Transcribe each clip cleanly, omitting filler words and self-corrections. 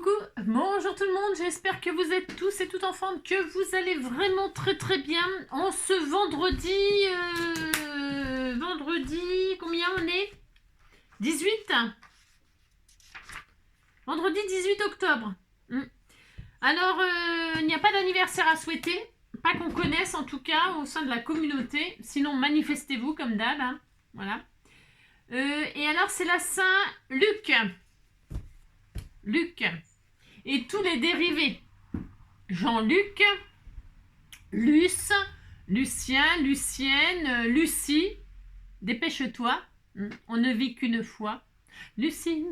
Coucou, bonjour tout le monde, j'espère que vous êtes tous et toutes en forme, que vous allez vraiment très bien en ce vendredi, combien on est 18. Vendredi 18 octobre. Alors, il n'y a pas d'anniversaire à souhaiter, pas qu'on connaisse en tout cas au sein de la communauté, sinon manifestez-vous comme d'hab, hein. Voilà. Et alors c'est la Saint-Luc. Luc. Et tous les dérivés. Jean-Luc, Luce, Lucien, Lucienne, Lucie. Dépêche-toi, on ne vit qu'une fois. Lucie,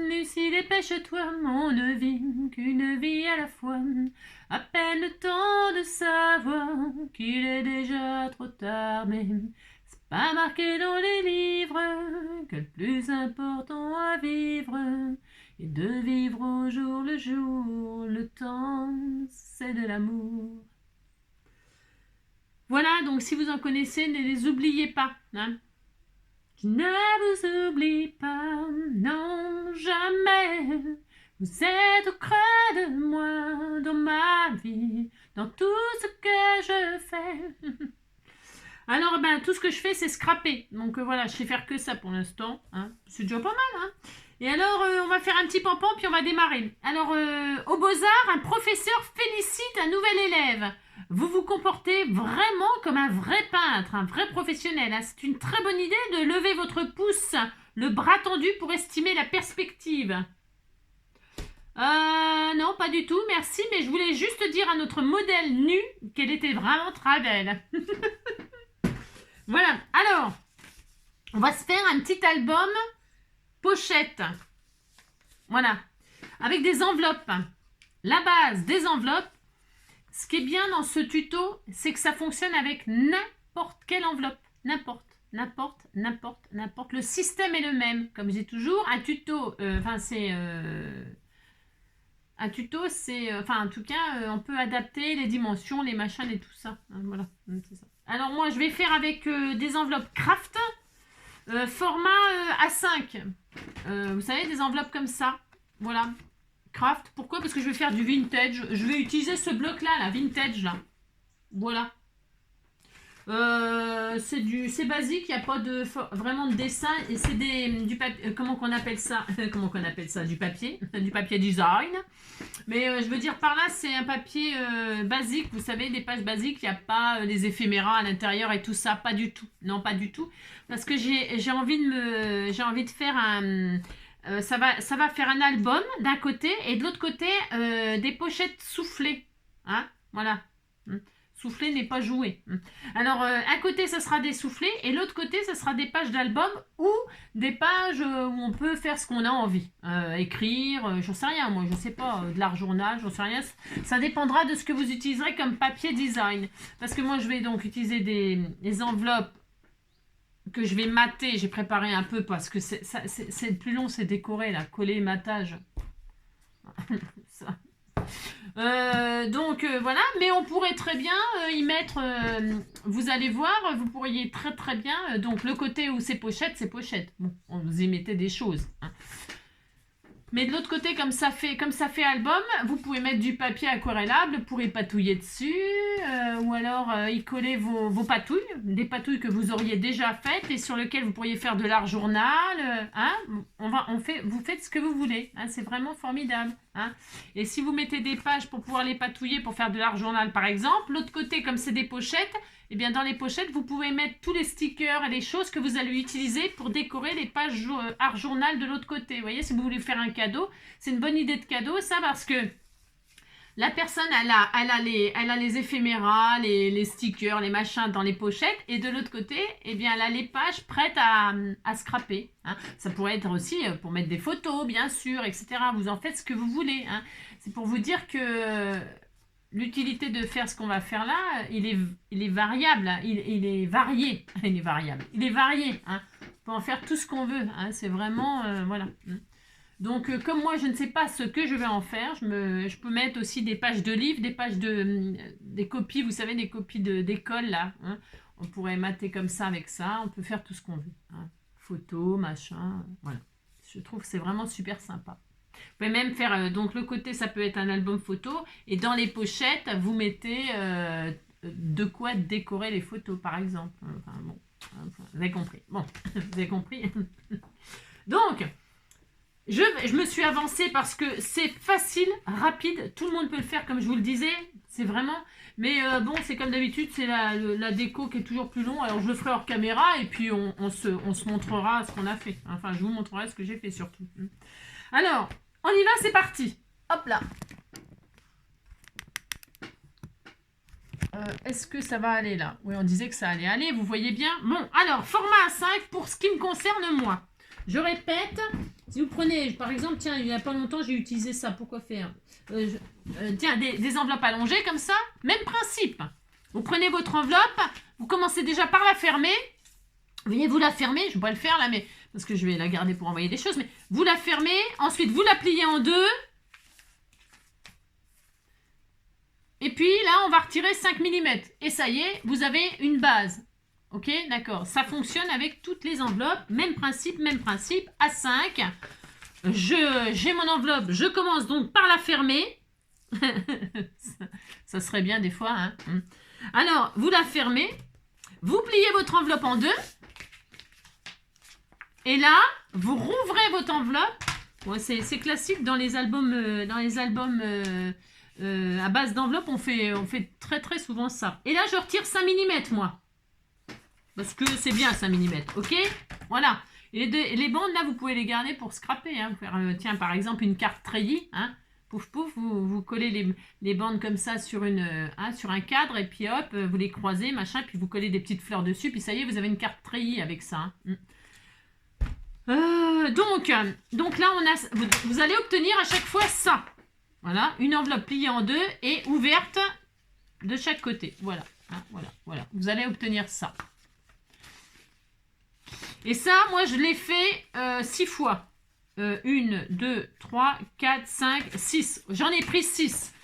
Lucie, dépêche-toi, on ne vit qu'une vie à la fois. À peine le temps de savoir qu'il est déjà trop tard, mais c'est pas marqué dans les livres que le plus important à vivre et de vivre au jour le jour, le temps, c'est de l'amour. Voilà, donc si vous en connaissez, ne les oubliez pas. Hein. Je ne vous oublie pas, non, jamais. Vous êtes au creux de moi, dans ma vie, dans tout ce que je fais. Alors, tout ce que je fais, c'est scraper. Donc voilà, je sais faire que ça pour l'instant. Hein. C'est déjà pas mal, hein. Et alors, on va faire un petit pampan, puis on va démarrer. Alors, au Beaux-Arts, un professeur félicite un nouvel élève. Vous vous comportez vraiment comme un vrai peintre, un vrai professionnel. Hein. C'est une très bonne idée de lever votre pouce, le bras tendu pour estimer la perspective. Non, pas du tout, merci, mais je voulais juste dire à notre modèle nu qu'elle était vraiment très belle. Voilà, alors, on va se faire un petit album pochette. Voilà, avec des enveloppes. La base des enveloppes, ce qui est bien dans ce tuto, c'est que ça fonctionne avec n'importe quelle enveloppe. N'importe. Le système est le même. Comme je dis toujours, un tuto, un tuto, c'est, en tout cas, on peut adapter les dimensions, les machins et tout ça. Voilà, c'est ça. Alors moi, je vais faire avec des enveloppes craft, format A5. Vous savez, des enveloppes comme ça. Voilà. Craft. Pourquoi? Parce que je vais faire du vintage. Je vais utiliser ce bloc-là, la vintage, là. Voilà. C'est basique, il n'y a pas vraiment de dessin et c'est du papier, comment qu'on appelle ça du papier design, mais je veux dire par là c'est un papier basique, vous savez, des pages basiques, il n'y a pas les éphéméras à l'intérieur et tout ça, pas du tout, non pas du tout, parce que j'ai envie de faire un ça va faire un album d'un côté et de l'autre côté des pochettes soufflées, hein, voilà. Soufflé n'est pas joué. Alors, un côté, ça sera des soufflés, et l'autre côté, ça sera des pages d'album ou des pages où on peut faire ce qu'on a envie. Écrire, j'en sais rien, moi, je sais pas, de l'art journal, j'en sais rien. Ça dépendra de ce que vous utiliserez comme papier design. Parce que moi, je vais donc utiliser des enveloppes que je vais mater. J'ai préparé un peu parce que c'est le plus long, c'est décoré, là, coller, matage. Ça. Voilà, mais on pourrait très bien y mettre, vous allez voir, vous pourriez très bien, donc le côté où c'est pochette, bon, on vous y mettez des choses, hein. Mais de l'autre côté, comme ça fait album, vous pouvez mettre du papier aquarellable pour y patouiller dessus, ou alors y coller vos patouilles, des patouilles que vous auriez déjà faites et sur lesquelles vous pourriez faire de l'art journal, hein. Vous faites ce que vous voulez, hein, c'est vraiment formidable, hein. Et si vous mettez des pages pour pouvoir les patouiller pour faire de l'art journal par exemple, l'autre côté, comme c'est des pochettes, et bien dans les pochettes, vous pouvez mettre tous les stickers et les choses que vous allez utiliser pour décorer les pages art journal de l'autre côté. Vous voyez, si vous voulez faire un cadeau, c'est une bonne idée de cadeau, ça, parce que la personne, elle a les éphéméras, les stickers, les machins dans les pochettes, et de l'autre côté, eh bien, elle a les pages prêtes à scraper, hein. Ça pourrait être aussi pour mettre des photos, bien sûr, etc. Vous en faites ce que vous voulez, hein. C'est pour vous dire que l'utilité de faire ce qu'on va faire là, il est variable, hein. Il est varié, il est variable, il est varié, hein. On peut en faire tout ce qu'on veut, hein. C'est vraiment, voilà. Donc, comme moi, je ne sais pas ce que je vais en faire, je peux mettre aussi des pages de livres, des copies, vous savez, des copies d'école, là, hein. On pourrait mater comme ça avec ça, on peut faire tout ce qu'on veut, hein. Photos, machin, voilà. Je trouve que c'est vraiment super sympa. Vous pouvez même faire, donc le côté, ça peut être un album photo. Et dans les pochettes, vous mettez de quoi décorer les photos, par exemple. Enfin, bon, vous avez compris. Bon, vous avez compris. Donc, je me suis avancée parce que c'est facile, rapide. Tout le monde peut le faire, comme je vous le disais. C'est vraiment... Mais bon, c'est comme d'habitude, c'est la déco qui est toujours plus long. Alors, je le ferai hors caméra et puis on se montrera ce qu'on a fait. Enfin, je vous montrerai ce que j'ai fait surtout. Alors, on y va, c'est parti. Hop là. Est-ce que ça va aller là? Oui, on disait que ça allait aller, vous voyez bien. Bon, alors, format A5 pour ce qui me concerne moi. Je répète, si vous prenez, par exemple, tiens, il n'y a pas longtemps, j'ai utilisé ça. Pourquoi faire tiens, des enveloppes allongées comme ça, même principe. Vous prenez votre enveloppe, vous commencez déjà par la fermer. Vous la fermez, je ne vais pas le faire là, mais parce que je vais la garder pour envoyer des choses, mais vous la fermez, ensuite vous la pliez en deux. Et puis là, on va retirer 5 mm. Et ça y est, vous avez une base. Ok, d'accord. Ça fonctionne avec toutes les enveloppes. Même principe, A5. J'ai mon enveloppe. Je commence donc par la fermer. Ça serait bien des fois. Hein. Alors, vous la fermez. Vous pliez votre enveloppe en deux. Et là, vous rouvrez votre enveloppe. Ouais, c'est classique dans les albums, à base d'enveloppe, on fait très très souvent ça. Et là, je retire 5 mm, moi. Parce que c'est bien 5 mm, ok? Voilà. Et les bandes, là, vous pouvez les garder pour scraper. Hein. Faire, tiens, par exemple, une carte treillis. Hein. Pouf, pouf, vous collez les bandes comme ça sur un cadre. Et puis hop, vous les croisez, machin. Puis vous collez des petites fleurs dessus. Puis ça y est, vous avez une carte treillis avec ça. Hein. Donc là, vous allez obtenir à chaque fois ça. Voilà, une enveloppe pliée en deux et ouverte de chaque côté. Voilà, hein, voilà. Vous allez obtenir ça. Et ça, moi, je l'ai fait 6 fois. 1, 2, 3, 4, 5, 6. J'en ai pris 6.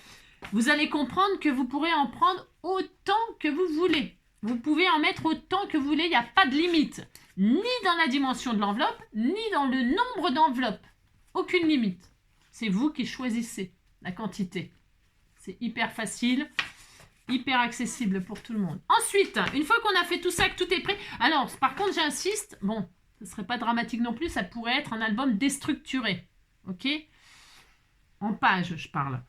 Vous allez comprendre que vous pourrez en prendre autant que vous voulez. Vous pouvez en mettre autant que vous voulez. Il n'y a pas de limite. Ni dans la dimension de l'enveloppe, ni dans le nombre d'enveloppes. Aucune limite. C'est vous qui choisissez la quantité. C'est hyper facile, hyper accessible pour tout le monde. Ensuite, une fois qu'on a fait tout ça, que tout est prêt, alors par contre j'insiste, bon, ce ne serait pas dramatique non plus, ça pourrait être un album déstructuré, ok? En page, je parle.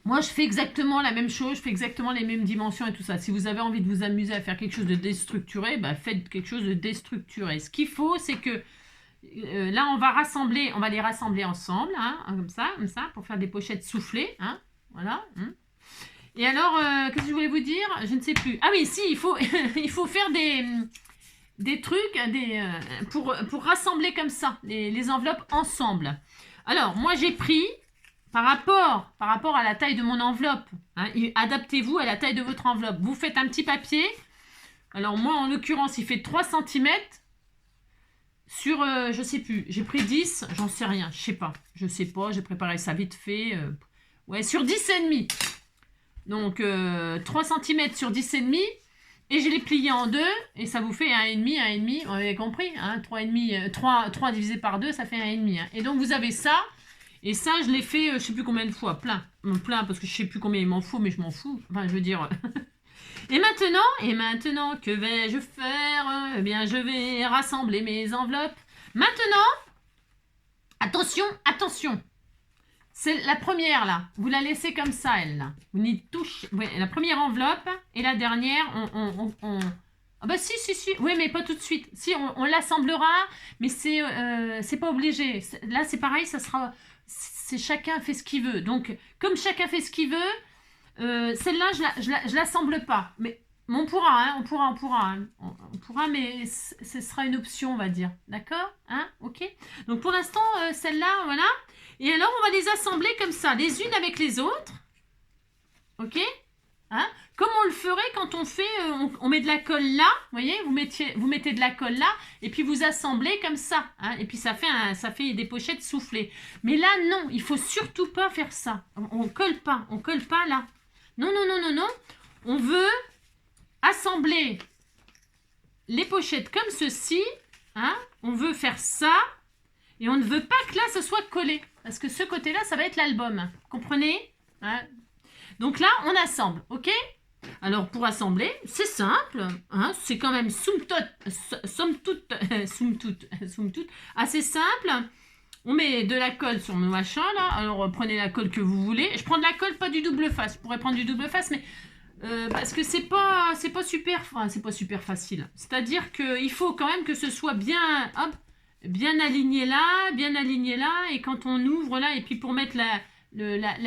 Moi, je fais exactement la même chose, je fais exactement les mêmes dimensions et tout ça. Si vous avez envie de vous amuser à faire quelque chose de déstructuré, bah, faites quelque chose de déstructuré. Ce qu'il faut, c'est que là, on va les rassembler ensemble, hein, comme ça, pour faire des pochettes soufflées. Hein, voilà. Hein. Et alors, qu'est-ce que je voulais vous dire? Je ne sais plus. Ah oui, si, il faut, il faut faire des trucs pour rassembler comme ça, les enveloppes ensemble. Alors, moi, j'ai pris, par rapport à la taille de mon enveloppe, hein, adaptez-vous à la taille de votre enveloppe. Vous faites un petit papier. Alors, moi, en l'occurrence, il fait 3 cm. Sur, je sais plus, j'ai pris 10, j'en sais rien, je sais pas, j'ai préparé ça vite fait. Ouais, sur 10,5. Donc, 3 cm sur 10,5. Et je l'ai plié en deux, et ça vous fait 1,5, vous avez compris, hein, 3 divisé par 2, ça fait 1,5. Hein. Et donc, vous avez ça, et ça, je l'ai fait, je sais plus combien de fois, plein, parce que je sais plus combien il m'en faut, mais je m'en fous, enfin, je veux dire... Et maintenant, que vais-je faire? Eh bien, je vais rassembler mes enveloppes. Maintenant, attention. C'est la première, là. Vous la laissez comme ça, elle, là. Vous n'y touchez... Oui, la première enveloppe et la dernière, Ah bah si. Oui, mais pas tout de suite. Si, on l'assemblera, mais c'est pas obligé. Là, c'est pareil, ça sera... C'est chacun fait ce qu'il veut. Donc, comme chacun fait ce qu'il veut... celle-là, je l'assemble pas. Mais on pourra, hein, on pourra, mais ce sera une option, on va dire. D'accord? Hein? Ok? Donc, pour l'instant, celle-là, voilà. Et alors, on va les assembler comme ça, les unes avec les autres. Ok? Hein? Comme on le ferait quand on fait, on met de la colle là. Vous voyez? Vous mettez de la colle là, et puis vous assemblez comme ça. Hein? Et puis, ça fait des pochettes soufflées. Mais là, non, il faut surtout pas faire ça. On colle pas là. Non. On veut assembler les pochettes comme ceci. Hein? On veut faire ça. Et on ne veut pas que là, ce soit collé. Parce que ce côté-là, ça va être l'album. Comprenez, hein? Donc là, on assemble, ok? Alors, pour assembler, c'est simple. Hein, c'est quand même somme toute, assez simple. On met de la colle sur nos machins, là. Alors, prenez la colle que vous voulez. Je prends de la colle, pas du double face. Je pourrais prendre du double face, mais... parce que c'est pas super, enfin, c'est pas super facile. C'est-à-dire qu'il faut quand même que ce soit bien, hop, bien aligné là, et quand on ouvre là, et puis pour mettre la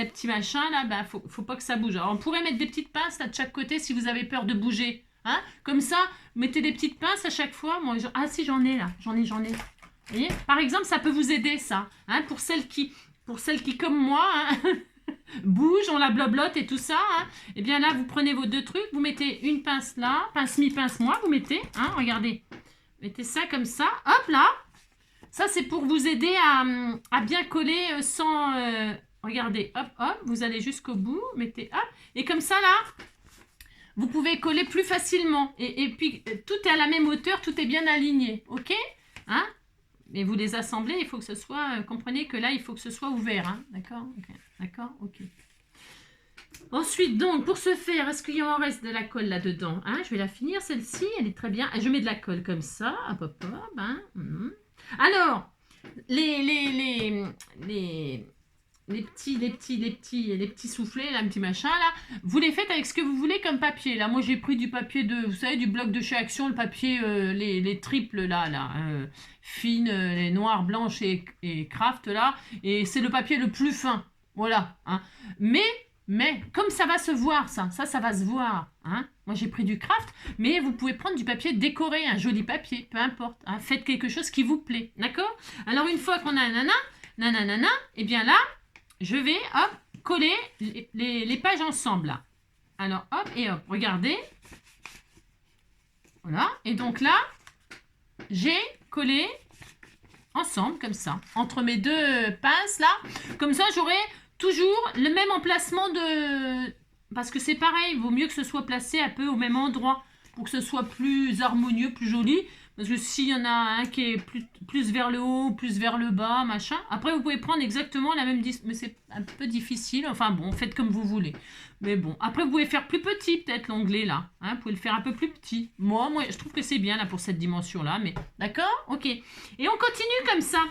petit machin là, bah faut pas que ça bouge. Alors on pourrait mettre des petites pinces là de chaque côté si vous avez peur de bouger, hein. Comme ça, mettez des petites pinces à chaque fois. Moi, ah si j'en ai là, j'en ai. Vous voyez, par exemple, ça peut vous aider ça, hein, pour celles qui comme moi. Hein, bouge, on la bloblote et tout ça, hein. Et bien là, vous prenez vos deux trucs, vous mettez une pince là, pince mi, pince moi, vous mettez, hein, regardez. Mettez ça comme ça, hop là. Ça, c'est pour vous aider à bien coller sans... regardez, hop, hop, vous allez jusqu'au bout, mettez, hop. Et comme ça, là, vous pouvez coller plus facilement. Et puis, tout est à la même hauteur, tout est bien aligné, ok, hein. Et vous les assemblez, il faut que ce soit... comprenez que là, il faut que ce soit ouvert, hein, d'accord, okay. D'accord, ok. Ensuite, donc, pour ce faire, est-ce qu'il y en reste de la colle là-dedans, hein? Je vais la finir, celle-ci, elle est très bien. Je mets de la colle comme ça, hop, hop, hop, hein. Alors, les petits soufflets, là, un petit machin, là, vous les faites avec ce que vous voulez comme papier. Là, moi, j'ai pris du papier de, vous savez, du bloc de chez Action, le papier, les triples, là, fines, les noires, blanches et craft, là. Et c'est le papier le plus fin. Voilà, hein. Mais, comme ça va se voir, ça va se voir, hein. Moi, j'ai pris du craft, mais vous pouvez prendre du papier décoré, un joli papier, peu importe, hein. Faites quelque chose qui vous plaît, d'accord? Alors, une fois qu'on a un nanana, et bien là, je vais, hop, coller les pages ensemble, là. Alors, hop, et hop, regardez. Voilà, et donc là, j'ai collé ensemble, comme ça, entre mes deux pinces, là. Comme ça, j'aurai toujours le même emplacement de... Parce que c'est pareil, il vaut mieux que ce soit placé un peu au même endroit pour que ce soit plus harmonieux, plus joli. Parce que s'il y en a un qui est plus vers le haut, plus vers le bas, machin. Après, vous pouvez prendre exactement la même distance. Mais c'est un peu difficile. Enfin bon, faites comme vous voulez. Mais bon, après, vous pouvez faire plus petit, peut-être, l'onglet, là. Hein, vous pouvez le faire un peu plus petit. Moi, je trouve que c'est bien, là, pour cette dimension-là. Mais d'accord? Ok. Et on continue comme ça.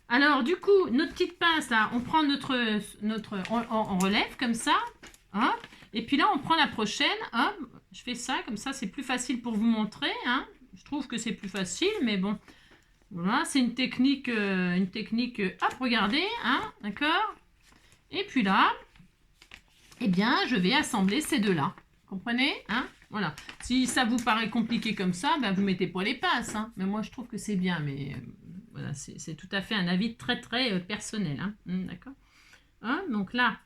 Alors, du coup, notre petite pince, là, on prend on relève comme ça. Hop. Et puis là, on prend la prochaine. Hop. Je fais ça, comme ça, c'est plus facile pour vous montrer. Hein. Je trouve que c'est plus facile, mais bon. Voilà, c'est une technique, hop, regardez. Hein, d'accord. Et puis là, eh bien, je vais assembler ces deux-là. Comprenez, hein? Voilà. Si ça vous paraît compliqué comme ça, ben, vous mettez pas les pinces. Hein. Mais moi, je trouve que c'est bien, mais... voilà, c'est tout à fait un avis très très personnel. Hein. D'accord. Hein, donc là,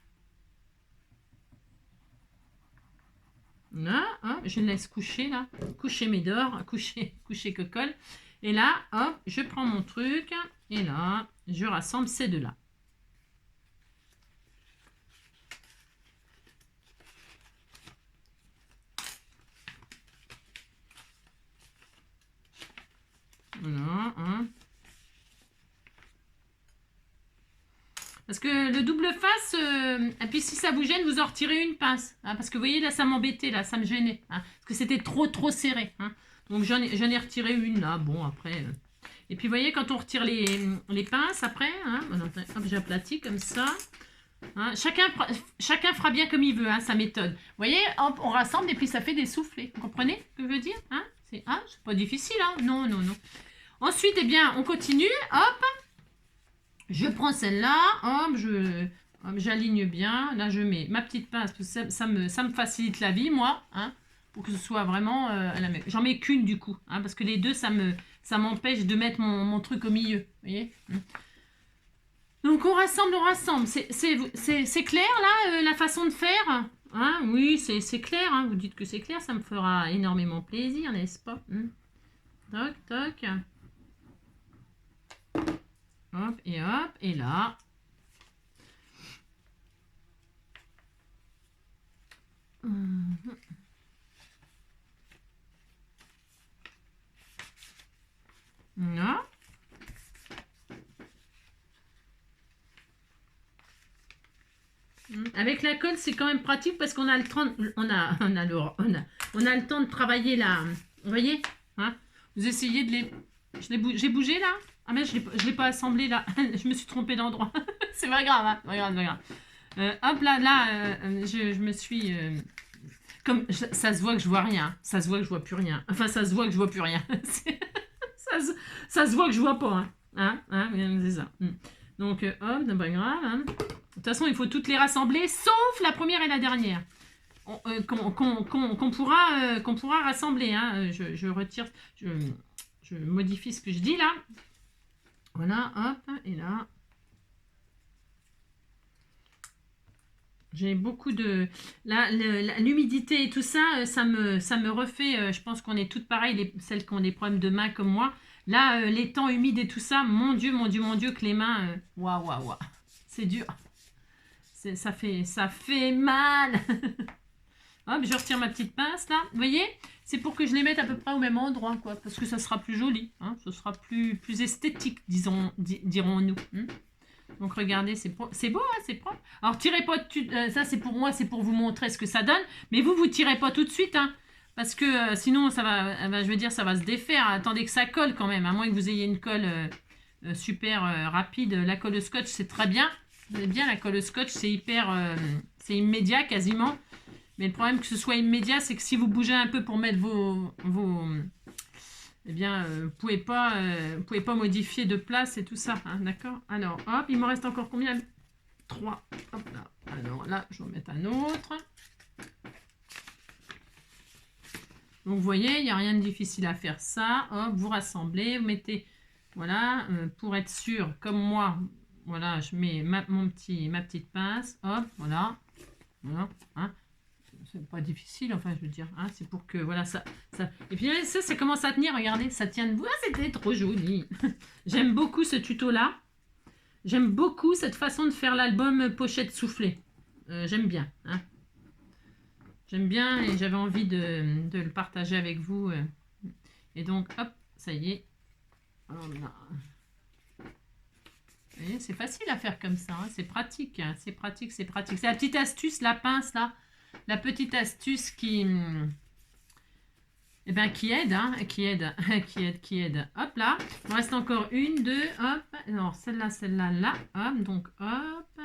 je laisse coucher là, coucher mes dors, coucher cocolle. Et là, hop, je prends mon truc et là, je rassemble ces deux là. Voilà, hein. Parce que le double face, et puis si ça vous gêne, vous en retirez une pince. Hein, parce que vous voyez, là, ça m'embêtait, là, ça me gênait. Hein, parce que c'était trop serré. Hein. Donc j'en ai retiré une, là. Bon, après... Et puis, vous voyez, quand on retire les pinces, après, hein, hop, j'aplatis comme ça. Hein, chacun fera bien comme il veut, hein, sa méthode. Vous voyez, hop, on rassemble et puis ça fait des soufflets. Vous comprenez ce que je veux dire, hein? C'est pas difficile, hein? Non. Ensuite, eh bien, on continue. Hop. Je prends celle-là, hop, j'aligne bien. Là, je mets ma petite pince, parce que ça me facilite la vie, moi, hein, pour que ce soit vraiment à la même. J'en mets qu'une, du coup, hein, parce que les deux, ça m'empêche de mettre mon truc au milieu. Vous voyez? Donc, on rassemble. C'est clair, là, la façon de faire? Hein, oui, c'est clair. Hein, vous dites que c'est clair, ça me fera énormément plaisir, n'est-ce pas? Toc, toc. Hop, et là. Là. Avec la colle, c'est quand même pratique parce qu'on a le temps, on a le temps de travailler là. Vous voyez, hein? Vous essayez de les... J'ai bougé là? Ah mais je l'ai pas assemblé là. Je me suis trompée d'endroit. C'est pas grave, hein? Pas grave, pas grave. Hop là, je me suis... Comme ça se voit que je vois rien. Ça se voit que je vois plus rien. Enfin, ça se voit que je vois plus rien. ça se voit que je vois pas. C'est ça. Donc, hop, c'est pas grave. Hein. De toute façon, il faut toutes les rassembler, sauf la première et la dernière. Qu'on pourra rassembler. Hein. Je retire... Je modifie ce que je dis là. Voilà, hop, et là. J'ai beaucoup de... L'humidité et tout ça, ça me refait... je pense qu'on est toutes pareilles, celles qui ont des problèmes de main comme moi. Là, les temps humides et tout ça, mon Dieu, que les mains... Waouh. C'est dur. Ça fait mal. Hop, je retire ma petite pince là. Vous voyez? C'est pour que je les mette à peu près au même endroit, quoi. Parce que ça sera plus joli. Hein, ce sera plus esthétique, dirons-nous. Donc regardez, c'est beau, hein, c'est propre. Alors tirez pas, ça c'est pour moi, c'est pour vous montrer ce que ça donne. Mais vous tirez pas tout de suite, hein, parce que sinon ça va, je veux dire, ça va se défaire. Attendez que ça colle quand même, à moins que vous ayez une colle super rapide. La colle scotch c'est très bien. Vous savez bien, la colle scotch c'est hyper, c'est immédiat quasiment. Mais le problème que ce soit immédiat, c'est que si vous bougez un peu pour mettre eh bien, vous pouvez pas modifier de place et tout ça, hein, d'accord? Alors, hop, il me reste encore combien? 3. Hop là. Alors là, je vais en mettre un autre. Donc, vous voyez, il n'y a rien de difficile à faire ça. Hop, vous rassemblez, vous mettez, voilà, pour être sûr, comme moi, voilà, je mets ma petite pince. Hop, voilà. Voilà, hein. C'est pas difficile, enfin, je veux dire. Hein, c'est pour que, voilà, ça... Et puis, ça commence à tenir, regardez, ça tient debout. Ah, c'était trop joli. J'aime beaucoup ce tuto-là. J'aime beaucoup cette façon de faire l'album pochette soufflée. J'aime bien. Hein. J'aime bien et j'avais envie de le partager avec vous. Et donc, hop, ça y est. Voilà. Vous voyez, c'est facile à faire comme ça. Hein. C'est pratique. Hein. C'est pratique, c'est pratique. C'est la petite astuce, la pince, là. La petite astuce qui aide, hein, qui aide. Hop là, il me reste encore une, deux, hop. Alors celle-là, là, hop. Donc hop,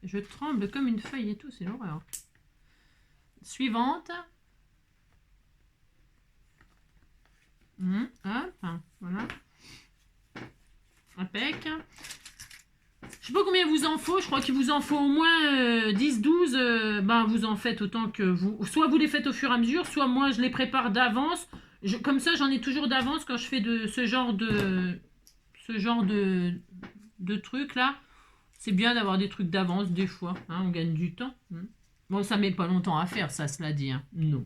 je tremble comme une feuille et tout, c'est l'horreur. Suivante. Hop, voilà. Impec. Je sais pas combien vous en faut, je crois qu'il vous en faut au moins 10-12, ben vous en faites autant que vous. Soit vous les faites au fur et à mesure, soit moi je les prépare d'avance. Comme ça j'en ai toujours d'avance quand je fais ce genre de trucs là. C'est bien d'avoir des trucs d'avance des fois, hein, on gagne du temps. Bon, ça met pas longtemps à faire, ça cela dit, hein. Non.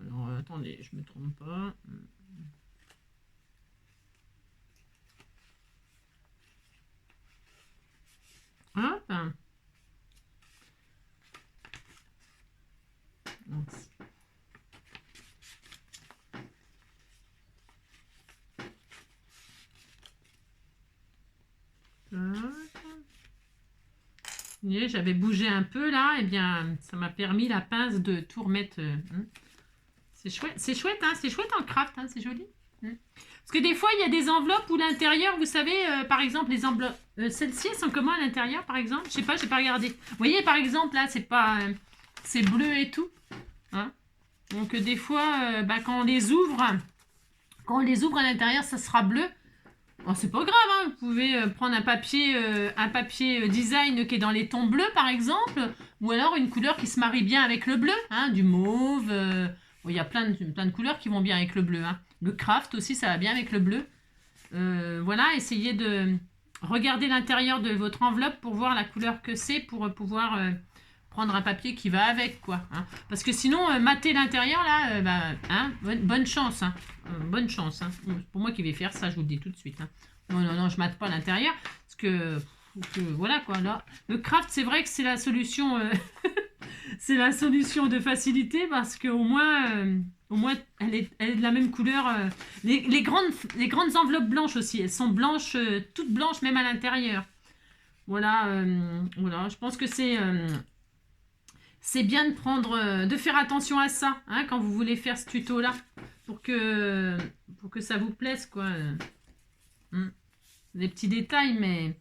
Alors attendez, je me trompe pas. Hop. J'avais bougé un peu là, et bien ça m'a permis la pince de tout remettre. C'est chouette, hein, c'est chouette en craft, hein, c'est joli. Parce que des fois, il y a des enveloppes où l'intérieur, vous savez, par exemple, les enveloppes, celles-ci, elles sont comment à l'intérieur, par exemple? Je sais pas, j'ai pas regardé. Vous voyez, par exemple, là, c'est pas, c'est bleu et tout. Hein. Donc, des fois, quand on les ouvre à l'intérieur, ça sera bleu. Bon, c'est pas grave, hein, vous pouvez prendre un papier design qui est dans les tons bleus, par exemple, ou alors une couleur qui se marie bien avec le bleu, hein, du mauve. Bon, il y a plein de couleurs qui vont bien avec le bleu, hein. Le craft aussi, ça va bien avec le bleu. Voilà, essayez de regarder l'intérieur de votre enveloppe pour voir la couleur que c'est, pour pouvoir prendre un papier qui va avec, quoi. Hein. Parce que sinon, mater l'intérieur, là, hein, bonne chance. Hein. Bonne chance. Hein. Pour moi qui vais faire ça, je vous le dis tout de suite. Hein. Non, je mate pas l'intérieur. Parce que, voilà, quoi. Là, le craft, c'est vrai que c'est la solution... c'est la solution de facilité parce qu'au moins... elle est de la même couleur. Les grandes enveloppes blanches aussi, elles sont blanches, toutes blanches, même à l'intérieur. Voilà, voilà, je pense que c'est bien de prendre, de faire attention à ça, hein, quand vous voulez faire ce tuto-là, pour que ça vous plaise, quoi. Des petits détails, mais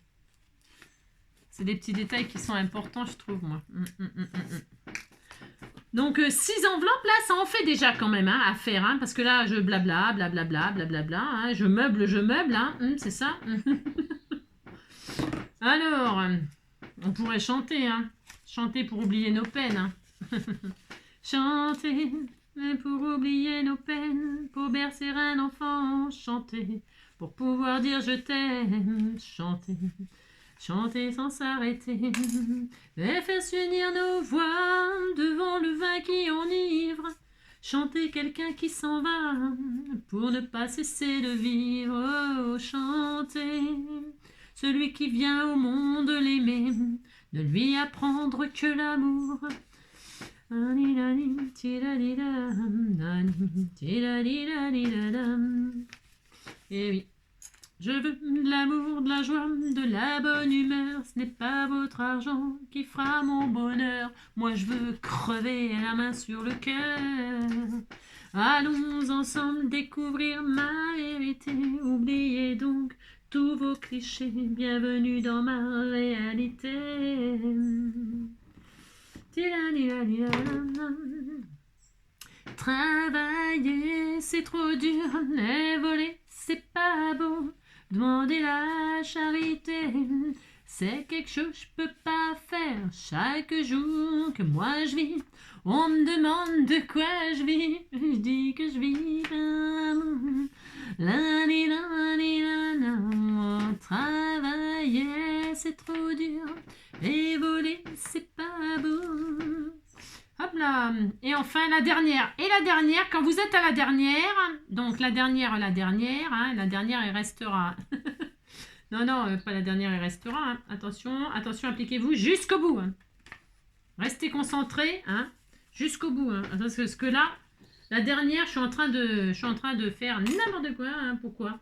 c'est des petits détails qui sont importants, je trouve, moi. Donc, 6 enveloppes, là, ça en fait déjà quand même, hein, à faire, hein, parce que là, je blabla, blablabla, blablabla, hein, je meuble, hein, c'est ça. Alors, on pourrait chanter, hein. Chanter pour oublier nos peines, hein. Chanter pour oublier nos peines, pour bercer un enfant, chanter, pour pouvoir dire je t'aime, chanter, chanter sans s'arrêter, et faire s'unir nos voix devant le vin qui enivre, chanter quelqu'un qui s'en va, pour ne pas cesser de vivre, oh, chanter, celui qui vient au monde l'aimer, ne lui apprendre que l'amour. Et oui, je veux de l'amour, de la joie, de la bonne humeur. Ce n'est pas votre argent qui fera mon bonheur. Moi je veux crever la main sur le cœur. Allons ensemble découvrir ma vérité. Oubliez donc tous vos clichés. Bienvenue dans ma réalité. Travailler c'est trop dur, mais voler c'est pas beau. Demander la charité, c'est quelque chose que je peux pas faire. Chaque jour que moi je vis, on me demande de quoi je vis. Je dis que je vis. Travailler c'est trop dur, et voler c'est pas beau. Hop là. Et enfin la dernière. Et la dernière, quand vous êtes à la dernière, donc la dernière, hein, la dernière, elle restera. Non, non, pas la dernière, elle restera. Hein. Attention, attention, appliquez-vous jusqu'au bout. Hein. Restez concentrés, hein, jusqu'au bout. Hein. Parce que là, la dernière, je suis en train de faire n'importe quoi. Hein. Pourquoi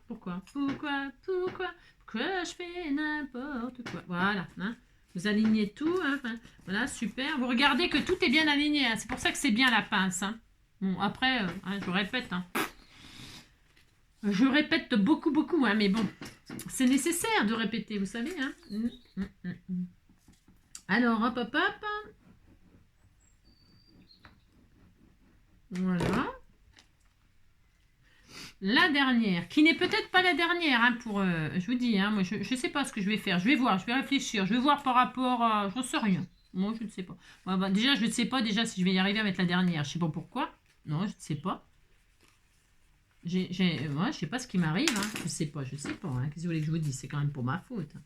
je fais n'importe quoi. Voilà. Hein. Vous alignez tout, hein, enfin, voilà, super. Vous regardez que tout est bien aligné, hein. C'est pour ça que c'est bien la pince. Hein. Bon, après, hein, je répète. Hein. Je répète beaucoup, beaucoup, hein, mais bon, c'est nécessaire de répéter, vous savez. Hein. Alors, hop, hop, hop. Voilà. La dernière, qui n'est peut-être pas la dernière, hein, pour, je vous dis, hein, moi je ne sais pas ce que je vais faire, je vais voir, je vais réfléchir, je vais voir par rapport à, j'en sais rien, moi je ne sais pas. Bah, déjà je ne sais pas déjà si je vais y arriver à mettre la dernière, je ne sais pas pourquoi, non je ne sais pas. Moi je sais pas ce qui m'arrive, hein. Je ne sais pas, hein. Qu'est-ce que vous voulez que je vous dise, c'est quand même pour ma faute. Hein.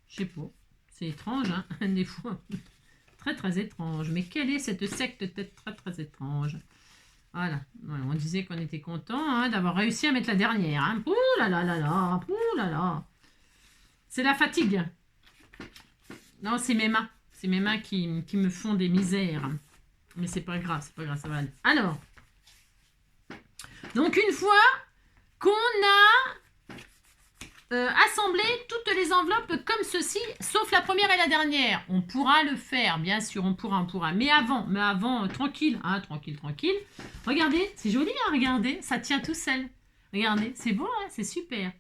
Je sais pas, c'est étrange, hein, des fois, très très étrange, mais quelle est cette secte très très étrange? Voilà, on disait qu'on était content, hein, d'avoir réussi à mettre la dernière. Hein. Ouh là là là là, ouh là là. C'est la fatigue. Non, c'est mes mains. C'est mes mains qui me font des misères. Mais c'est pas grave, ça va aller. Alors, donc une fois qu'on a assembler toutes les enveloppes comme ceci, sauf la première et la dernière. On pourra le faire, bien sûr, on pourra. Mais avant, tranquille, hein, tranquille. Regardez, c'est joli, hein, regardez, ça tient tout seul. Regardez, c'est beau, hein, c'est super.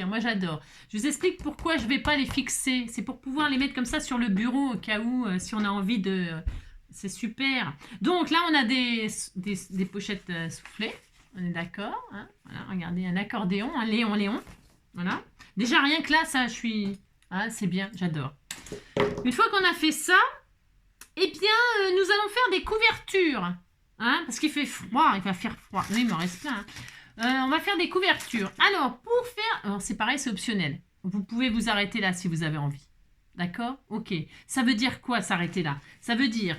Moi, j'adore. Je vous explique pourquoi je ne vais pas les fixer. C'est pour pouvoir les mettre comme ça sur le bureau au cas où, si on a envie de... c'est super. Donc là, on a des pochettes soufflées. On est d'accord, hein, voilà, regardez, un accordéon, un Léon. Voilà. Déjà, rien que là, ça, je suis... Ah, c'est bien, j'adore. Une fois qu'on a fait ça, eh bien, nous allons faire des couvertures. Hein, parce qu'il fait froid, il va faire froid. Oui, il m'en reste plein. Hein. On va faire des couvertures. Alors, pour faire... Alors, c'est pareil, c'est optionnel. Vous pouvez vous arrêter là si vous avez envie. D'accord? Ok. Ça veut dire quoi, s'arrêter là? Ça veut dire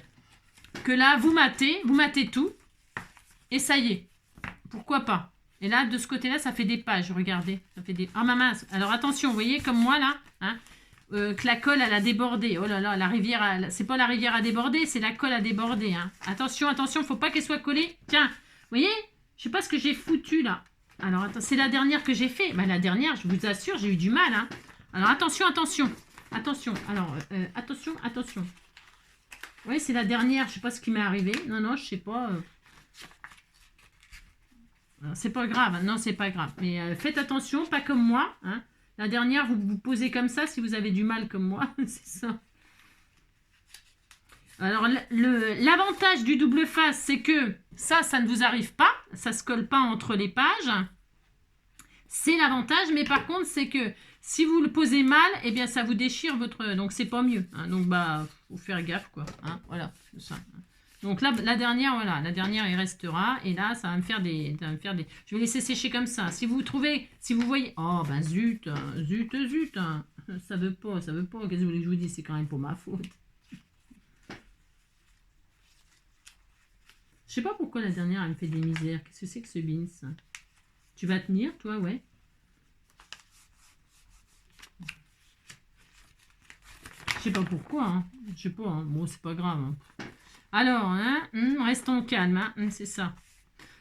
que là, vous matez tout. Et ça y est. Pourquoi pas? Et là, de ce côté-là, ça fait des pages, regardez. Ça fait des... Ah, ma mince. Alors, attention, vous voyez, comme moi, là, hein, que la colle, elle a débordé. Oh là là, la rivière, c'est pas la rivière à déborder, c'est la colle à déborder. Hein. Attention, faut pas qu'elle soit collée. Tiens, vous voyez, je sais pas ce que j'ai foutu, là. Alors, attends, c'est la dernière que j'ai fait. Bah, la dernière, je vous assure, j'ai eu du mal. Hein. Alors, attention, attention. Attention. Alors, attention, attention. Oui, c'est la dernière. Je sais pas ce qui m'est arrivé. Non, non, je sais pas. C'est pas grave. Non, c'est pas grave. Mais faites attention, pas comme moi. Hein. La dernière, vous vous posez comme ça si vous avez du mal comme moi. C'est ça. Alors, l'avantage du double face, c'est que ça ne vous arrive pas. Ça ne se colle pas entre les pages. C'est l'avantage. Mais par contre, c'est que si vous le posez mal, eh bien, ça vous déchire votre... Donc, c'est pas mieux. Hein. Donc, bah, faut faire gaffe, quoi. Hein. Voilà, c'est ça. Donc, là, la dernière, voilà. La dernière, il restera. Et là, ça va me faire des... Je vais laisser sécher comme ça. Si vous trouvez... Si vous voyez... Oh, ben, zut. Zut, zut. Ça veut pas, ça veut pas. Qu'est-ce que vous voulez que je vous dise? C'est quand même pour ma faute. Je sais pas pourquoi la dernière, elle me fait des misères. Qu'est-ce que c'est que ce beans? Tu vas tenir, toi, ouais. Je sais pas pourquoi, hein. Je sais pas, hein. Bon, c'est pas grave. Hein. Alors, hein, restons calmes, hein. C'est ça.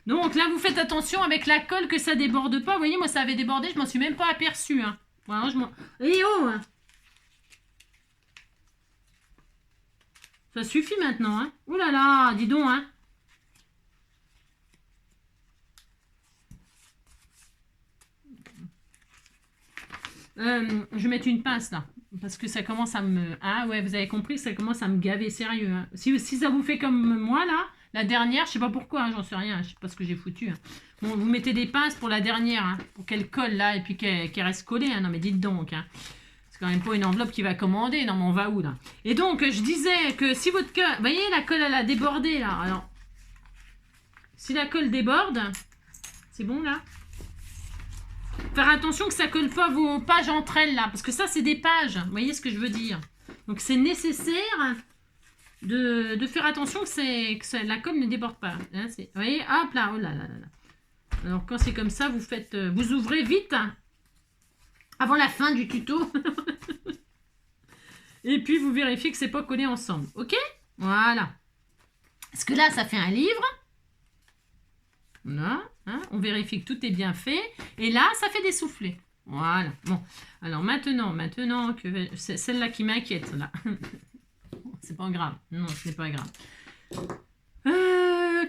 Donc, là, vous faites attention avec la colle que ça déborde pas. Vous voyez, moi, ça avait débordé, je m'en suis même pas aperçue. Hein. Voilà, Eh oh, hein. Ça suffit maintenant, hein. Ouh là là, dis donc, hein. Je vais mettre une pince là, parce que ça commence à me... Ah ouais, vous avez compris, ça commence à me gaver, sérieux. Hein. Si ça vous fait comme moi là, la dernière, je sais pas pourquoi, hein, j'en sais rien, je sais pas ce que j'ai foutu. Hein. Bon, vous mettez des pinces pour la dernière, hein, pour qu'elle colle là, et puis qu'elle reste collée. Hein. Non mais dites donc, hein. C'est quand même pas une enveloppe qui va commander, non mais on va où là? Et donc, je disais que si votre colle... Vous voyez, la colle elle a débordé là, alors... Si la colle déborde, c'est bon là? Faire attention que ça colle pas vos pages entre elles là, parce que ça c'est des pages, vous voyez ce que je veux dire. Donc c'est nécessaire de faire attention que la colle ne déborde pas. Hein, vous voyez, hop là, oh là là là. Alors quand c'est comme ça, vous faites, vous ouvrez vite, hein, avant la fin du tuto. Et puis vous vérifiez que c'est pas collé ensemble, ok? Voilà. Parce que là ça fait un livre. Voilà, hein, on vérifie que tout est bien fait. Et là, ça fait des soufflets. Voilà. Bon, alors maintenant que c'est celle-là qui m'inquiète, là. C'est pas grave. Non, ce n'est pas grave.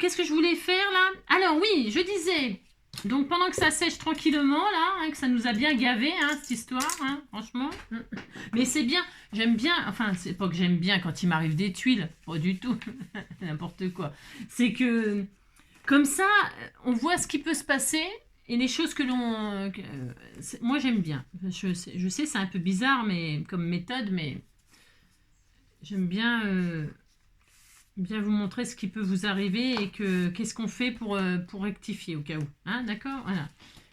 Qu'est-ce que je voulais faire, là? Alors, oui, je disais... Donc, pendant que ça sèche tranquillement, là, hein, que ça nous a bien gavé, hein, cette histoire, hein, franchement. Mais c'est bien, j'aime bien... Enfin, c'est pas que j'aime bien quand il m'arrive des tuiles. Pas du tout. N'importe quoi. C'est que... Comme ça, on voit ce qui peut se passer et les choses que l'on... moi, j'aime bien. Je sais, c'est un peu bizarre mais comme méthode, mais j'aime bien, bien vous montrer ce qui peut vous arriver et qu'est-ce qu'on fait pour rectifier au cas où. Hein, d'accord? Voilà.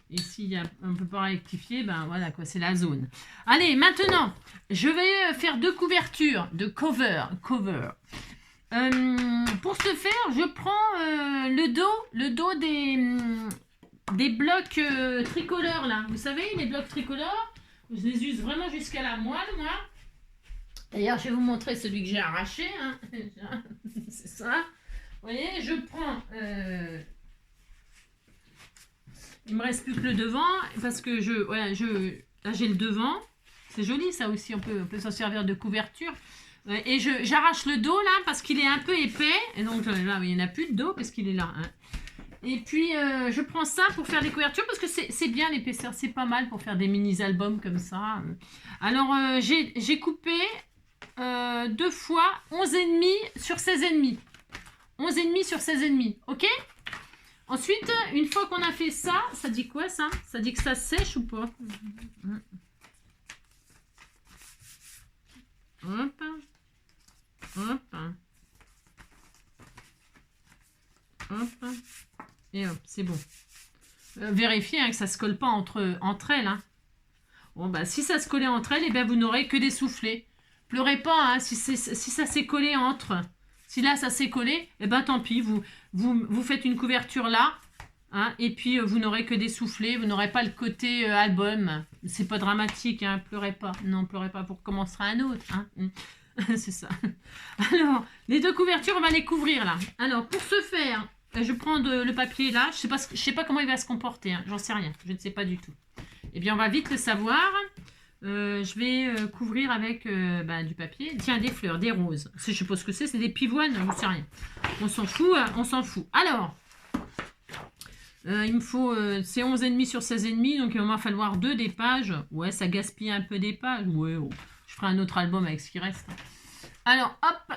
Et s'il on ne peut pas rectifier, ben voilà quoi, c'est la zone. Allez, maintenant, je vais faire deux couvertures, de cover. Pour ce faire, je prends le dos des blocs tricolores là. Vous savez, les blocs tricolores, je les use vraiment jusqu'à la moelle, moi. D'ailleurs, je vais vous montrer celui que j'ai arraché. Hein. C'est ça. Vous voyez, je prends... Il me reste plus que le devant, parce que là, j'ai le devant. C'est joli, ça aussi, on peut s'en servir de couverture. Et j'arrache le dos là parce qu'il est un peu épais. Et donc là, il n'y en a plus de dos parce qu'il est là. Hein. Et puis je prends ça pour faire des couvertures parce que c'est bien l'épaisseur. C'est pas mal pour faire des mini-albums comme ça. Alors j'ai coupé 2 fois 11,5 sur 16,5. 11,5 sur 16,5. Ok? Ensuite, une fois qu'on a fait ça, ça dit quoi ça? Ça dit que ça sèche ou pas? Hop. Hop. Hop. Et hop, c'est bon. Vérifiez hein, que ça ne se colle pas entre elles. Hein. Bon, bah, si ça se collait entre elles, eh ben, vous n'aurez que des soufflets. Pleurez pas hein, si ça s'est collé entre. Si là, ça s'est collé, eh ben, tant pis. Vous faites une couverture là. Hein, et puis, vous n'aurez que des soufflets. Vous n'aurez pas le côté album. C'est pas dramatique. Hein, pleurez pas. Non, pleurez pas pour commencer un autre. Hein. C'est ça. Alors, les deux couvertures, on va les couvrir là. Alors, pour ce faire, je prends le papier là. Je sais pas comment il va se comporter. Hein. J'en sais rien. Je ne sais pas du tout. Eh bien, on va vite le savoir. Je vais couvrir avec du papier. Tiens, des fleurs, des roses. Je sais pas ce que c'est des pivoines. Je ne sais rien. On s'en fout. Hein, on s'en fout. Alors, il me faut... c'est 11,5 sur 16,5. Donc, il va m'en falloir 2 des pages. Ouais, ça gaspille un peu des pages. Ouais, oh. Je ferai un autre album avec ce qui reste. Alors, hop.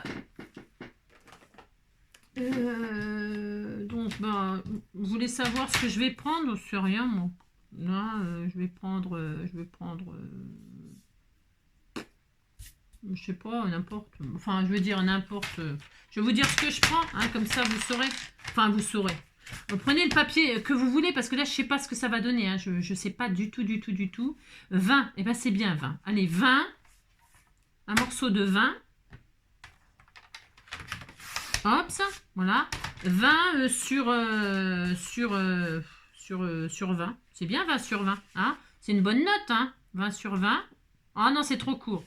Donc, vous voulez savoir ce que je vais prendre? Je sais rien, moi. Là, je vais prendre, je sais pas, n'importe. Enfin, je veux dire n'importe. Je vais vous dire ce que je prends, hein, comme ça vous saurez. Enfin, vous saurez. Prenez le papier que vous voulez, parce que là, je sais pas ce que ça va donner. Hein. Je sais pas du tout. 20, et ben c'est bien 20. Allez, 20. Un morceau de 20. Hop, ça, voilà. 20 sur 20. C'est bien 20 sur 20. Hein, c'est une bonne note. Hein, 20 sur 20. Ah non, c'est trop court.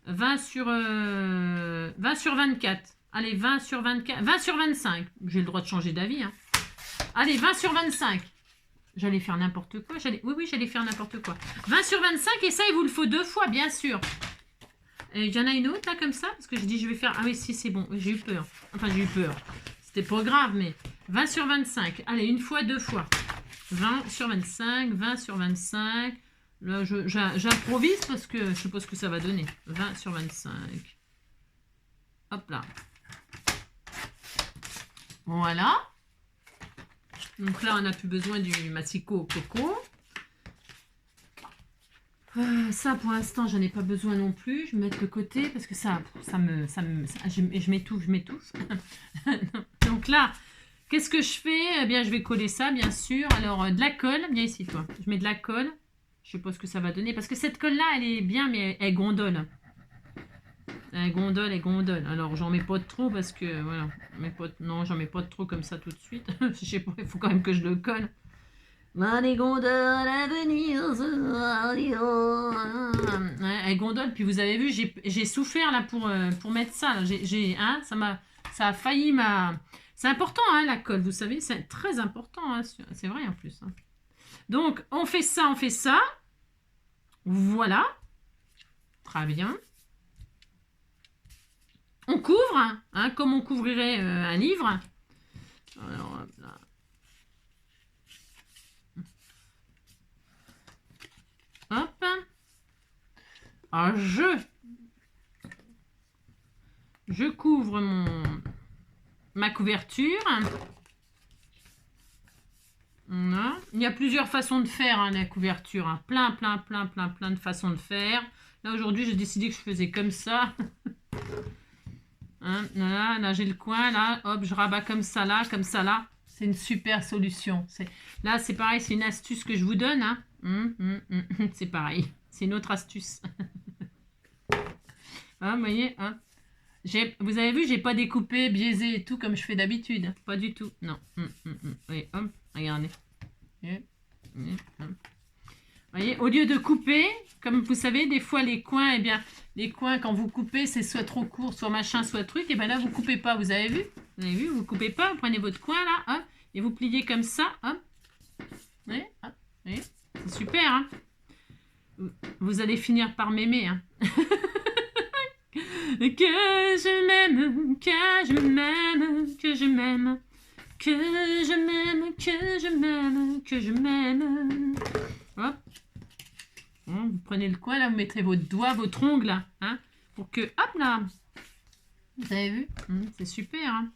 20 sur 24. Allez, 20 sur 24. 20 sur 25. J'ai le droit de changer d'avis. Hein. Allez, 20 sur 25. J'allais faire n'importe quoi. Oui, j'allais faire n'importe quoi. 20 sur 25, et ça, il vous le faut 2 fois, bien sûr. Il y en a une autre, là, comme ça, parce que je dis, je vais faire... Ah oui, si, c'est bon. J'ai eu peur. Enfin, j'ai eu peur. C'était pas grave, mais 20 sur 25. Allez, une fois, 2 fois. 20 sur 25, 20 sur 25. Là, j'improvise parce que je sais pas ce que ça va donner. 20 sur 25. Hop là. Voilà. Donc là, on n'a plus besoin du massicot au coco. Ça, pour l'instant, j'en ai pas besoin non plus. Je vais mettre de côté parce que je m'étouffe. Donc là, qu'est-ce que je fais? Eh bien, je vais coller ça, bien sûr. Alors, de la colle. Viens ici, toi. Je mets de la colle. Je sais pas ce que ça va donner. Parce que cette colle-là, elle est bien, mais elle gondole. Elle gondole. Alors, j'en mets pas trop parce que, voilà. Non, j'en mets pas trop comme ça tout de suite. Je sais pas, il faut quand même que je le colle. Les gondoles à venir. Elle gondole. Puis vous avez vu, j'ai souffert là pour mettre ça. Là. Ça a failli C'est important, hein, la colle, vous savez. C'est très important. Hein, c'est vrai en plus. Hein. Donc, on fait ça. Voilà. Très bien. On couvre, hein, comme on couvrirait un livre. Alors, là. Hop. Alors, je couvre ma couverture. Voilà. Il y a plusieurs façons de faire hein, la couverture. Hein. Plein de façons de faire. Là, aujourd'hui, j'ai décidé que je faisais comme ça. Hein, là j'ai le coin, là, hop, je rabats comme ça, là. C'est une super solution. Là, c'est pareil, c'est une astuce que je vous donne. Hein. C'est pareil, c'est une autre astuce. Hein, vous voyez, hein. Vous avez vu, j'ai pas découpé, biaisé et tout comme je fais d'habitude. Pas du tout, non. Oui, hop, regardez. Vous voyez, au lieu de couper, comme vous savez, des fois les coins, eh bien, les coins quand vous coupez, c'est soit trop court, soit machin, soit truc, et bien là vous coupez pas, vous avez vu? Vous coupez pas, vous prenez votre coin là, hop, et vous pliez comme ça, hop. Vous voyez, c'est super, hein? Vous allez finir par m'aimer, hein? Que je m'aime, que je m'aime, que je m'aime, que je m'aime, que je m'aime, que je m'aime. Hop. Vous prenez le coin là, vous mettrez votre doigt, votre ongle là, hein, pour que, hop là, vous avez vu, c'est super. Hein.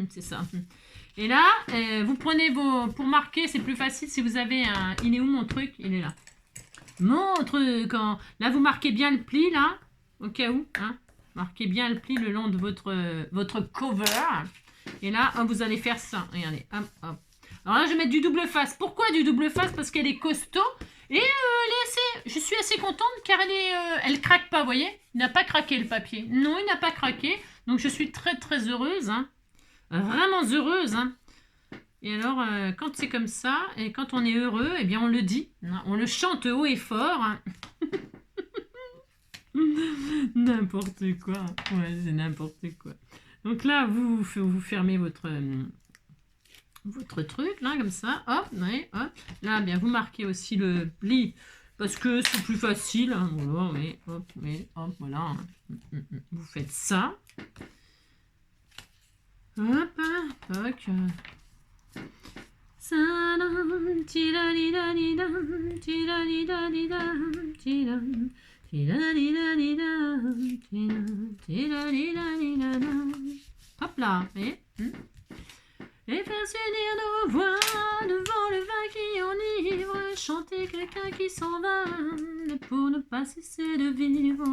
C'est ça. Et là, vous prenez pour marquer, c'est plus facile si vous avez un... Il est où mon truc? Il est là. Mon truc, là vous marquez bien le pli là, au cas où, hein. Marquez bien le pli le long de votre cover. Et là, vous allez faire ça. Regardez, hop. Alors là, je vais mettre du double face. Pourquoi du double face? Parce qu'elle est costaud. Et je suis assez contente car elle craque pas, vous voyez? Il n'a pas craqué le papier. Non, il n'a pas craqué. Donc, je suis très, très heureuse. Hein. Vraiment heureuse. Hein. Et alors, quand c'est comme ça, et quand on est heureux, eh bien on le dit, hein, on le chante haut et fort. Hein. N'importe quoi. Ouais, c'est n'importe quoi. Donc là, vous fermez votre truc, là, comme ça. Hop, ouais, hop. Là, bien, vous marquez aussi le pli, parce que c'est plus facile. Hein. Voilà, hop, voilà. Hein. Vous faites ça. Hop, toc. Hop là, et faire s'unir nos voix devant le vin qui enivre, chanter quelqu'un qui s'en va, pour ne pas cesser de vivre,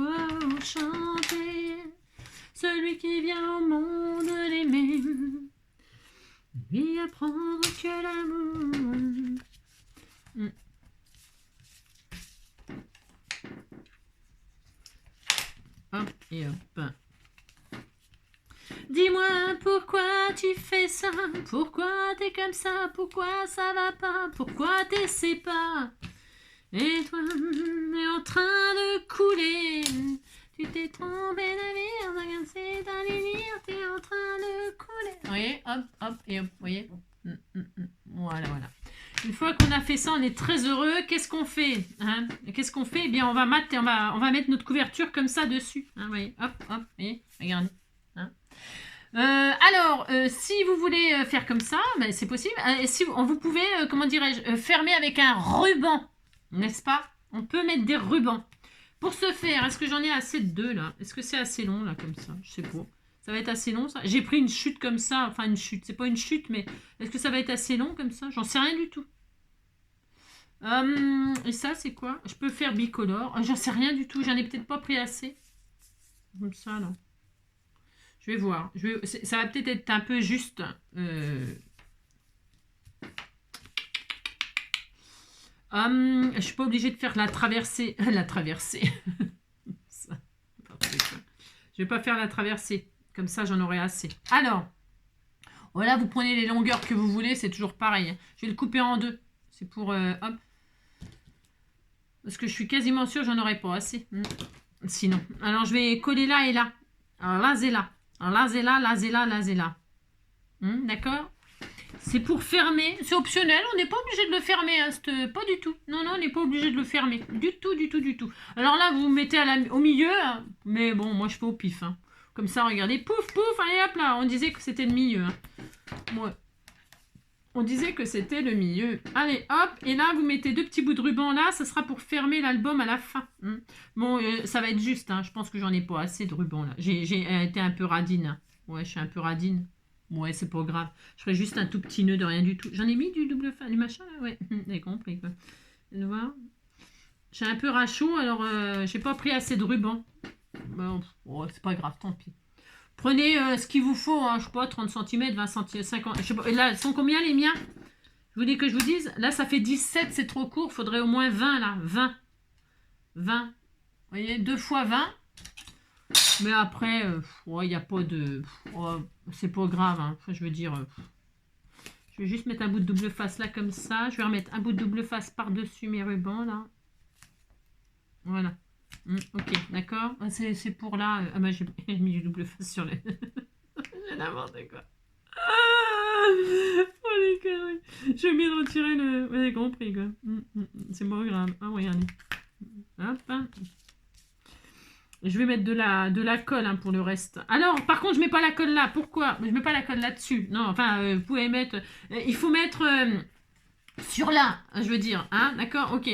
chanter celui qui vient au monde l'aimer, lui apprendre que l'amour. Hop et hop. Dis-moi pourquoi tu fais ça, pourquoi t'es comme ça, pourquoi ça va pas, pourquoi t'essaies pas. Et toi, est en train de couler, tu t'es trompé de navire, c'est un délire, t'es en train de couler. Vous voyez, hop, et hop, vous voyez. Voilà. Une fois qu'on a fait ça, on est très heureux. Qu'est-ce qu'on fait, hein? Qu'est-ce qu'on fait? Eh bien, on va mettre notre couverture comme ça dessus. Hein, vous voyez, hop, et regardez. Hein. Alors, si vous voulez faire comme ça, ben, c'est possible. Si vous pouvez, comment dirais-je, fermer avec un ruban, n'est-ce pas? On peut mettre des rubans. Pour ce faire, est-ce que j'en ai assez de deux là? Est-ce que c'est assez long là comme ça? Je sais pas. Ça va être assez long ça? J'ai pris une chute comme ça, enfin une chute, c'est pas une chute, mais est-ce que ça va être assez long comme ça? J'en sais rien du tout. Et ça c'est quoi? Je peux faire bicolore. J'en sais rien du tout, j'en ai peut-être pas pris assez. Comme ça là. Je vais voir. Ça va peut-être être un peu juste. Je suis pas obligée de faire la traversée. La traversée. Ça, je vais pas faire la traversée. Comme ça, j'en aurai assez. Alors, voilà, vous prenez les longueurs que vous voulez. C'est toujours pareil. Je vais le couper en deux. C'est pour... hop. Parce que je suis quasiment sûre que j'en aurai pas assez. Sinon. Alors, je vais coller là et là. Alors, là, c'est là. Alors là, c'est là, là, c'est là, là, c'est là. D'accord? C'est pour fermer. C'est optionnel, on n'est pas obligé de le fermer. Hein, pas du tout. Non, on n'est pas obligé de le fermer. Du tout. Alors là, vous vous mettez au milieu. Hein, mais bon, moi, je fais au pif. Hein. Comme ça, regardez. Pouf, allez, hop là. On disait que c'était le milieu. Hein. Ouais. On disait que c'était le milieu. Allez, hop. Et là, vous mettez deux petits bouts de ruban là. Ça sera pour fermer l'album à la fin. Bon, ça va être juste. Hein. Je pense que j'en ai pas assez de ruban là. J'ai été un peu radine. Hein. Ouais, je suis un peu radine. Ouais, c'est pas grave. Je ferai juste un tout petit nœud de rien du tout. J'en ai mis du double fin, du machin là. Ouais, vous avez compris quoi. J'ai un peu rachot, alors j'ai pas pris assez de ruban. Bon, c'est pas grave, tant pis. Prenez ce qu'il vous faut, hein, je sais pas, 30 cm, 20 cm, 50 je sais pas. Là, sont combien les miens? Je vous dis que je vous dise. Là, ça fait 17, c'est trop court. Faudrait au moins 20 là. 20. Vous voyez, 2 fois 20. Mais après, il n'y a pas de... c'est pas grave, hein. Enfin, je veux dire... je vais juste mettre un bout de double face là, comme ça. Je vais remettre un bout de double face par-dessus mes rubans, là. Voilà. Ok, d'accord. C'est pour là... Ah bah, j'ai mis du double face sur les... j'ai n'importe quoi. Oh les conneries. J'ai oublié de retirer le... Vous avez compris, quoi. C'est pas grave. Ah, regardez. Hop, hein. Je vais mettre de la colle hein, pour le reste. Alors, par contre, je mets pas la colle là. Pourquoi? Je mets pas la colle là-dessus. Non, enfin, vous pouvez mettre... il faut mettre sur là, je veux dire. Hein, d'accord? Ok.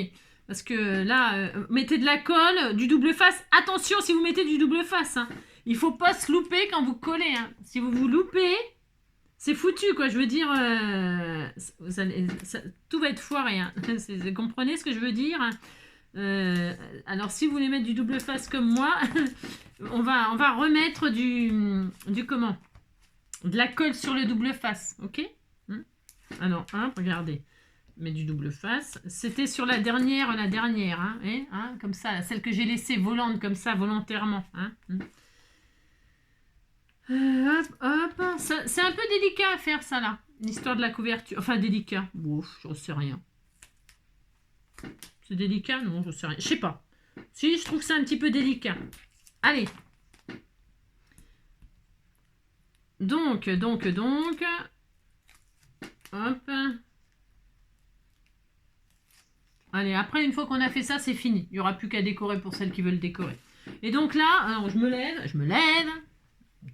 Parce que là, mettez de la colle, du double face. Attention, si vous mettez du double face. Hein, il faut pas se louper quand vous collez. Hein. Si vous vous loupez, c'est foutu, quoi. Je veux dire, tout va être foiré. Hein. Vous comprenez ce que je veux dire? Alors si vous voulez mettre du double face comme moi, on va remettre du comment? De la colle sur le double face, ok? Alors, regardez, mais du double face. C'était sur la dernière, hein, comme ça, celle que j'ai laissée volante comme ça volontairement. Hop, c'est un peu délicat à faire ça là. l'histoire de la couverture. Enfin, délicat. Ouf, j'en sais rien. C'est délicat? Non, j'en sais rien. Je sais pas. Si, je trouve que c'est un petit peu délicat. Allez. Donc. Hop. Allez, après, une fois qu'on a fait ça, c'est fini. Il n'y aura plus qu'à décorer pour celles qui veulent décorer. Et donc là, alors, je me lève.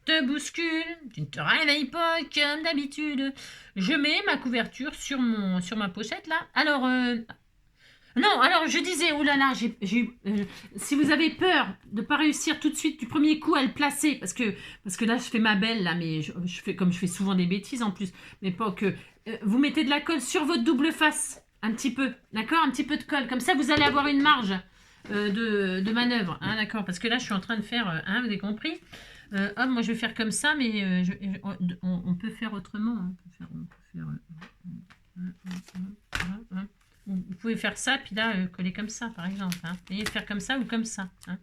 Te bouscule, tu ne te réveilles pas comme d'habitude. Je mets ma couverture sur ma pochette là. Alors, non, alors je disais, oh là là, si vous avez peur de ne pas réussir tout de suite du premier coup à le placer, parce que là je fais ma belle là, mais je fais comme je fais souvent des bêtises en plus, mais pas que. Vous mettez de la colle sur votre double face, un petit peu, d'accord, un petit peu de colle, comme ça vous allez avoir une marge de manœuvre, hein, d'accord, parce que là je suis en train de faire, vous avez compris. Hop, moi je vais faire comme ça, mais on peut faire autrement. Hein. Vous pouvez faire ça, puis là, coller comme ça, par exemple. Hein. Et faire comme ça ou comme ça. Hein.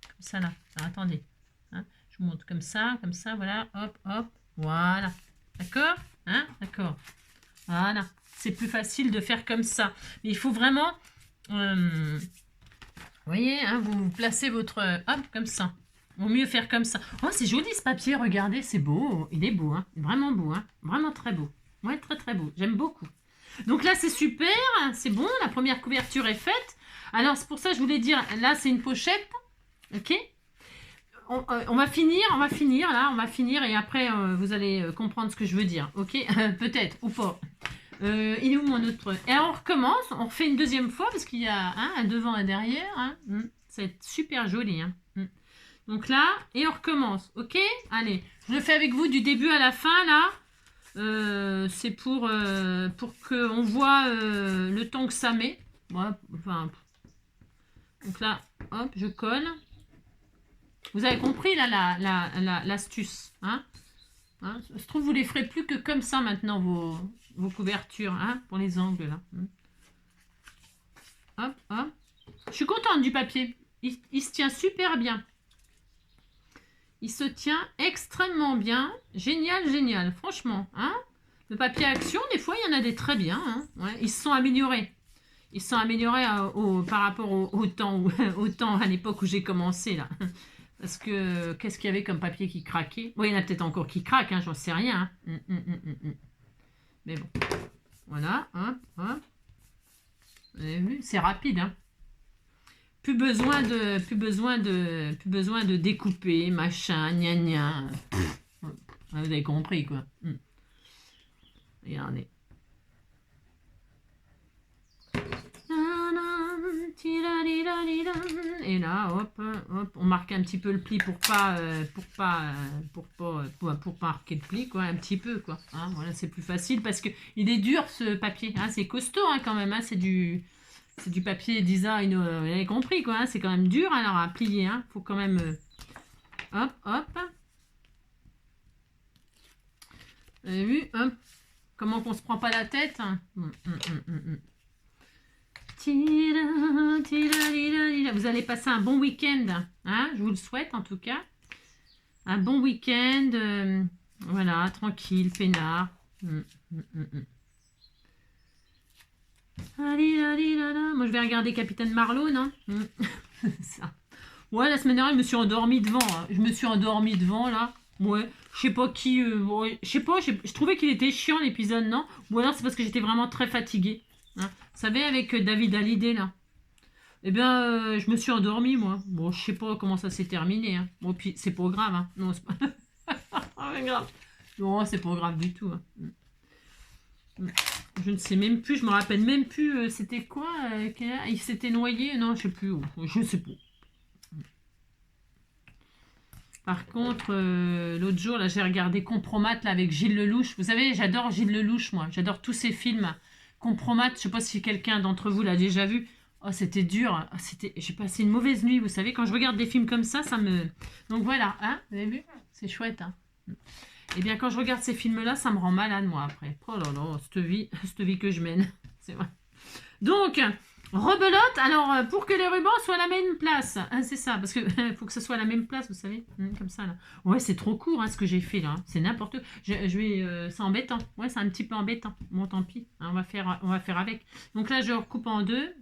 Comme ça, là. Alors, attendez. Hein. Je vous montre comme ça, voilà. Hop, hop. Voilà. D'accord? Hein? D'accord. Voilà. C'est plus facile de faire comme ça. Mais il faut vraiment... vous voyez, hein, vous placez votre... hop, comme ça. Vaut mieux faire comme ça. Oh, c'est joli ce papier, regardez, c'est beau. Il est beau, hein. Vraiment beau, hein. Vraiment très beau. Ouais, très très beau. J'aime beaucoup. Donc là, c'est super. C'est bon, la première couverture est faite. Alors, c'est pour ça que je voulais dire, là, c'est une pochette. Ok? On va finir, et après, vous allez comprendre ce que je veux dire. Ok? Peut-être, ou pas. Il est où mon autre? Et alors, on recommence. On refait une deuxième fois, parce qu'il y a un devant et derrière. Hein. C'est super joli, hein. Donc là, et on recommence, ok? Allez, je le fais avec vous du début à la fin, là. C'est pour qu'on voit le temps que ça met. Ouais, enfin, donc là, hop, je colle. Vous avez compris, là, l'astuce. Hein? Je trouve que vous les ferez plus que comme ça, maintenant, vos couvertures, hein, pour les angles, là. Hop, hop. Je suis contente du papier. Il se tient super bien. Il se tient extrêmement bien. Génial, génial. Franchement, hein. Le papier Action, des fois, il y en a des très bien. Hein. Ouais, ils se sont améliorés. Ils se sont améliorés par rapport au temps à l'époque où j'ai commencé, là. Parce que, qu'est-ce qu'il y avait comme papier qui craquait? Oui, il y en a peut-être encore qui craquent, hein, j'en sais rien. Hein. Mais bon. Voilà, hop, hop. Vous avez vu? C'est rapide, hein. Plus besoin de découper, machin, gna gna. Vous avez compris, quoi. Regardez. Et là, hop, hop, on marque un petit peu le pli pour pas marquer le pli, quoi, un petit peu, quoi. Hein, voilà, c'est plus facile parce que il est dur ce papier. Hein, c'est costaud, hein, quand même. Hein, c'est du papier design, vous avez compris, quoi. Hein, c'est quand même dur, alors, à plier. Hein, faut quand même... hop, hop. Vous avez vu, hop. Comment qu'on se prend pas la tête, hein. Vous allez passer un bon week-end. Hein, je vous le souhaite, en tout cas. Un bon week-end. Voilà, tranquille, peinard. Moi, je vais regarder Capitaine Marlowe, non? Ça. Ouais, la semaine dernière, je me suis endormie devant. Hein. Je me suis endormie devant, là. Ouais, je sais pas qui... ouais, je sais pas, je trouvais qu'il était chiant, l'épisode, non? Ou alors, c'est parce que j'étais vraiment très fatiguée. Hein. Vous savez, avec David Hallyday, là. Eh bien, je me suis endormie, moi. Bon, je sais pas comment ça s'est terminé. Hein. Bon, puis, c'est pas grave, hein. Non, c'est pas... grave. Non, c'est pas grave du tout. Hein. Je ne sais même plus, je me rappelle même plus, c'était quoi? Il s'était noyé? Non, je sais plus. Je sais pas. Par contre, l'autre jour, là, j'ai regardé Compromat là, avec Gilles Lelouch. Vous savez, j'adore Gilles Lelouch, moi. J'adore tous ses films. Compromat, je ne sais pas si quelqu'un d'entre vous l'a déjà vu. Oh, c'était dur. J'ai passé une mauvaise nuit, vous savez. Quand je regarde des films comme ça me... Donc voilà, hein, vous avez vu? C'est chouette, hein. Eh bien, quand je regarde ces films-là, ça me rend malade, moi, après. Oh là là, cette vie que je mène. C'est vrai. Donc, Rebelote, alors pour que les rubans soient à la même place, hein, c'est ça, parce que faut que ce soit à la même place, vous savez, comme ça là. Ouais, c'est trop court ce que j'ai fait là, c'est n'importe quoi. Je vais, c'est embêtant, ouais, c'est un petit peu embêtant. Bon, tant pis, hein, on va faire avec. Donc là, je recoupe en deux.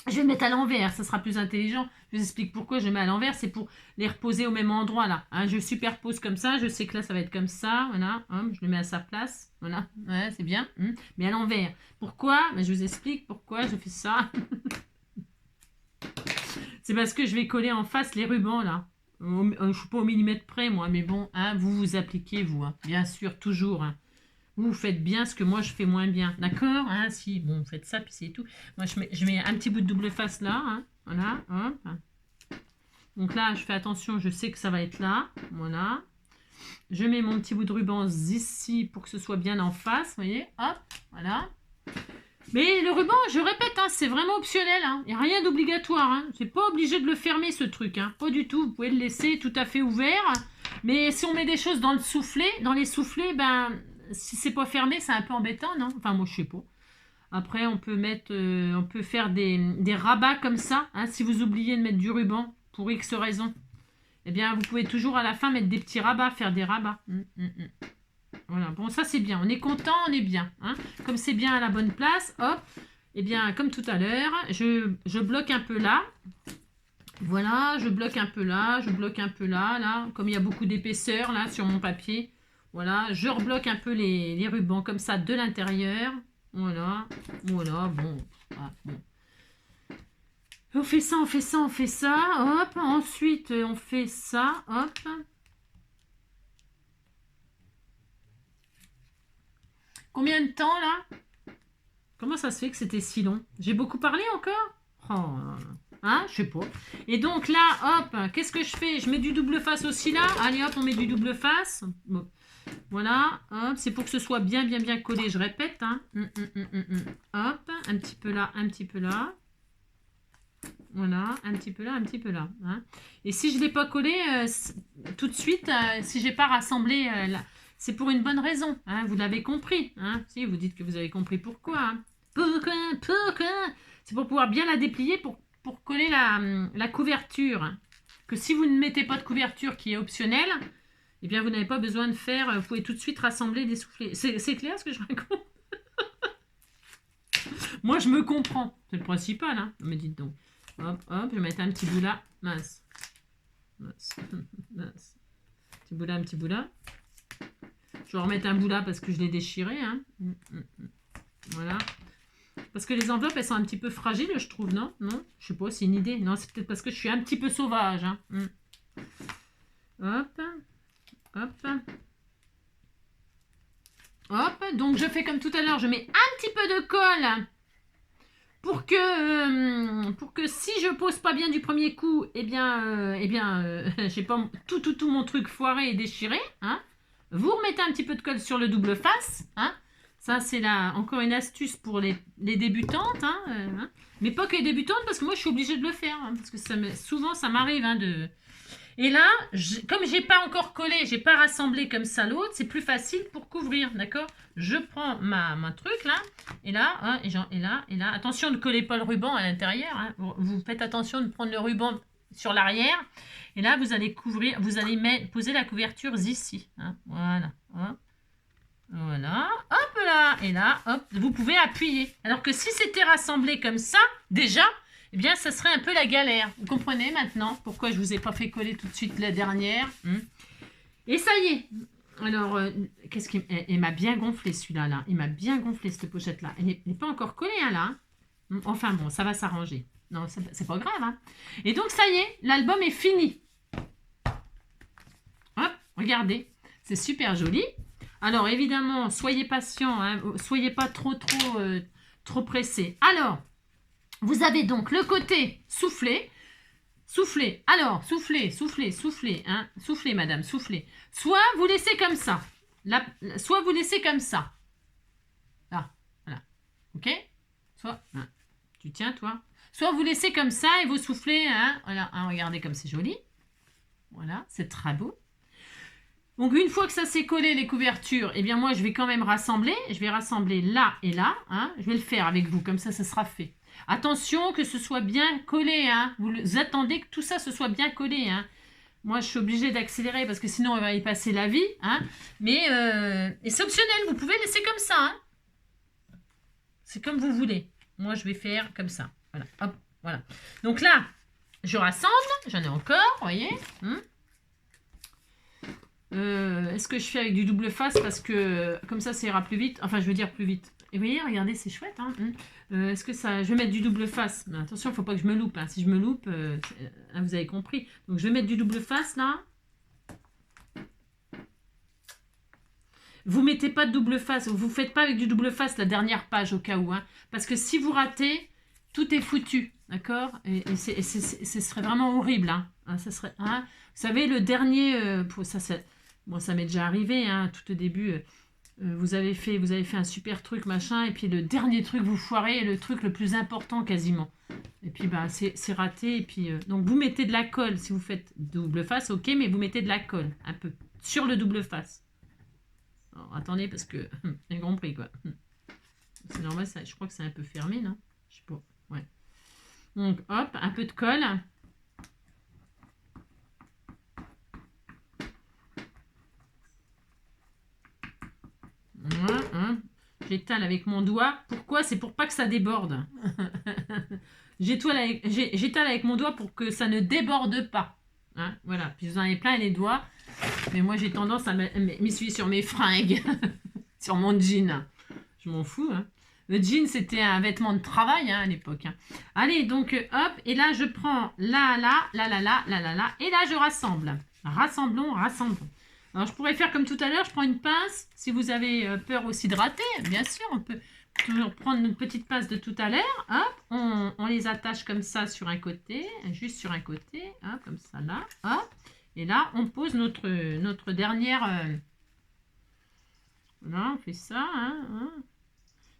Je vais le mettre à l'envers, ça sera plus intelligent. Je vous explique pourquoi je mets à l'envers, c'est pour les reposer au même endroit là. Hein, je superpose comme ça, je sais que là ça va être comme ça, voilà. Hop, je le mets à sa place, voilà. Ouais, c'est bien. Mais à l'envers. Pourquoi? Je vous explique pourquoi je fais ça. C'est parce que je vais coller en face les rubans là. Je ne suis pas au millimètre près moi, mais bon, hein, vous vous appliquez vous, hein. Bien sûr, toujours. Hein. Vous faites bien ce que moi je fais moins bien. D'accord, hein, si, bon, faites ça, puis c'est tout. Moi, je mets un petit bout de double face là. Hein, voilà, hop. Donc là, je fais attention, je sais que ça va être là. Voilà. Je mets mon petit bout de ruban ici pour que ce soit bien en face. Vous voyez, hop, voilà. Mais le ruban, je répète, hein, c'est vraiment optionnel. Il n'y a rien d'obligatoire. Hein. C'est pas obligé de le fermer, ce truc. Hein. Pas du tout. Vous pouvez le laisser tout à fait ouvert. Mais si on met des choses dans le soufflet, dans les soufflets, ben, si c'est pas fermé, c'est un peu embêtant, non? Enfin, moi, je sais pas. Après, on peut mettre, on peut faire des rabats comme ça. Hein, si vous oubliez de mettre du ruban, pour X raison, eh bien, vous pouvez toujours à la fin mettre des petits rabats, faire des rabats. Voilà, bon, ça c'est bien. On est content, on est bien. Hein. Comme c'est bien à la bonne place, hop. Eh bien, comme tout à l'heure, je bloque un peu là. Voilà, je bloque un peu là, je bloque un peu là, là. Comme il y a beaucoup d'épaisseur là sur mon papier. Voilà, je rebloque un peu les rubans comme ça de l'intérieur. Voilà, voilà, bon. Ah, bon. On fait ça, on fait ça, on fait ça. Hop, ensuite on fait ça, hop. Combien de temps là? Comment ça se fait que c'était si long? J'ai beaucoup parlé encore? Oh, hein, je sais pas. Et donc là, hop, qu'est-ce que je fais? Je mets du double face aussi là. Allez hop, on met du double face. Bon. Voilà, hop, c'est pour que ce soit bien, bien, bien collé, je répète. Hein. Hop, un petit peu là, un petit peu là. Voilà, un petit peu là, un petit peu là. Hein. Et si je ne l'ai pas collé tout de suite, si je n'ai pas rassemblé là, c'est pour une bonne raison. Hein, vous l'avez compris. Hein. Si, vous dites que vous avez compris pourquoi. Hein. Pourquoi? C'est pour pouvoir bien la déplier pour coller la couverture. Que si vous ne mettez pas de couverture qui est optionnelle, eh bien vous n'avez pas besoin de faire, vous pouvez tout de suite rassembler des soufflets. C'est clair ce que je raconte? Moi je me comprends. C'est le principal. Hein. Mais dites donc. Hop, hop, je vais mettre un petit bout là. Mince. Mince. Mince. Petit bout là, un petit bout là. Je vais remettre un bout là parce que je l'ai déchiré. Hein. Voilà. Parce que les enveloppes, elles sont un petit peu fragiles, je trouve, non? Non? Je sais pas, c'est une idée. Non, c'est peut-être parce que je suis un petit peu sauvage. Hein. Hop. Hop. Hop. Donc, je fais comme tout à l'heure. Je mets un petit peu de colle pour que si je pose pas bien du premier coup, eh bien, j'ai pas tout mon truc foiré et déchiré. Hein. Vous remettez un petit peu de colle sur le double face. Hein. Ça, c'est encore une astuce pour les débutantes. Hein, mais pas que les débutantes, parce que moi, je suis obligée de le faire. Hein, parce que souvent, ça m'arrive de... Et là, comme j'ai pas encore collé, j'ai pas rassemblé comme ça l'autre, c'est plus facile pour couvrir, d'accord? Je prends ma truc là, et là, hein, et là, et là. Attention, ne collez pas le ruban à l'intérieur. Hein, vous faites attention de prendre le ruban sur l'arrière. Et là, vous allez couvrir, vous allez poser la couverture ici. Hein, voilà. Hein. Voilà, hop là, et là, hop, vous pouvez appuyer. Alors que si c'était rassemblé comme ça, déjà, eh bien, ça serait un peu la galère. Vous comprenez maintenant pourquoi je ne vous ai pas fait coller tout de suite la dernière? Et ça y est. Alors, qu'est-ce qu'il m'a bien gonflé celui-là, là. Il m'a bien gonflé cette pochette-là. Elle n'est pas encore collée, hein, là. Enfin bon, ça va s'arranger. Non, c'est pas grave. Hein. Et donc, ça y est, l'album est fini. Hop, regardez. C'est super joli. Alors, évidemment, soyez patient. Hein, soyez pas trop pressé. Alors, vous avez donc le côté soufflé. Soufflez. Alors, soufflez, soufflez, soufflez. Hein. Soufflez, madame, soufflez. Soit vous laissez comme ça. Soit vous laissez comme ça. Là, voilà. OK? Soit, hein. Tu tiens, toi. Soit vous laissez comme ça et vous soufflez. Hein. Voilà, hein, regardez comme c'est joli. Voilà, c'est très beau. Donc une fois que ça s'est collé les couvertures, eh bien moi je vais quand même rassembler. Je vais rassembler là et là. Hein. Je vais le faire avec vous, comme ça sera fait. Attention que ce soit bien collé. Hein. Vous attendez que tout ça se soit bien collé. Hein. Moi je suis obligée d'accélérer parce que sinon on va y passer la vie. Hein. Mais et c'est optionnel, vous pouvez laisser comme ça. Hein. C'est comme vous voulez. Moi je vais faire comme ça. Voilà, hop, voilà. Donc là, je rassemble. J'en ai encore, vous voyez. Est-ce que je fais avec du double face parce que comme ça ira plus vite, enfin je veux dire plus vite. Et vous voyez, regardez, c'est chouette. Hein. Est-ce que ça, je vais mettre du double face, mais attention, il ne faut pas que je me loupe. Hein. Si je me loupe, vous avez compris. Donc je vais mettre du double face là. Vous mettez pas de double face, vous faites pas avec du double face la dernière page au cas où, hein, parce que si vous ratez, tout est foutu, d'accord, et ce serait vraiment horrible, hein. Ça serait, hein. Vous savez, le dernier, bon, ça m'est déjà arrivé, hein, tout au début, vous avez fait un super truc, machin, et puis le dernier truc, vous foirez, le truc le plus important quasiment. Et puis, bah, c'est raté, et puis, donc vous mettez de la colle, si vous faites double face, ok, mais vous mettez de la colle, un peu, sur le double face. Alors, attendez, parce que j'ai compris, quoi. C'est normal, ça, je crois que c'est un peu fermé, non? Je sais pas, ouais. Donc, hop, un peu de colle. J'étale avec mon doigt. Pourquoi? C'est pour pas que ça déborde. J'étale avec mon doigt pour que ça ne déborde pas. Hein, voilà. Puis vous en avez plein les doigts. Mais moi, j'ai tendance à m'essuyer sur mes fringues. Sur mon jean. Je m'en fous. Hein. Le jean, c'était un vêtement de travail hein, à l'époque. Hein. Allez, donc, hop. Et là, je prends là. Et là, je rassemble. Rassemblons. Alors, je pourrais faire comme tout à l'heure, je prends une pince. Si vous avez peur aussi de rater, bien sûr, on peut toujours prendre une petite pince de tout à l'heure. Hop, on les attache comme ça sur un côté, juste sur un côté, hein, comme ça là. Hop, et là, on pose notre dernière... Voilà, on fait ça. Hein.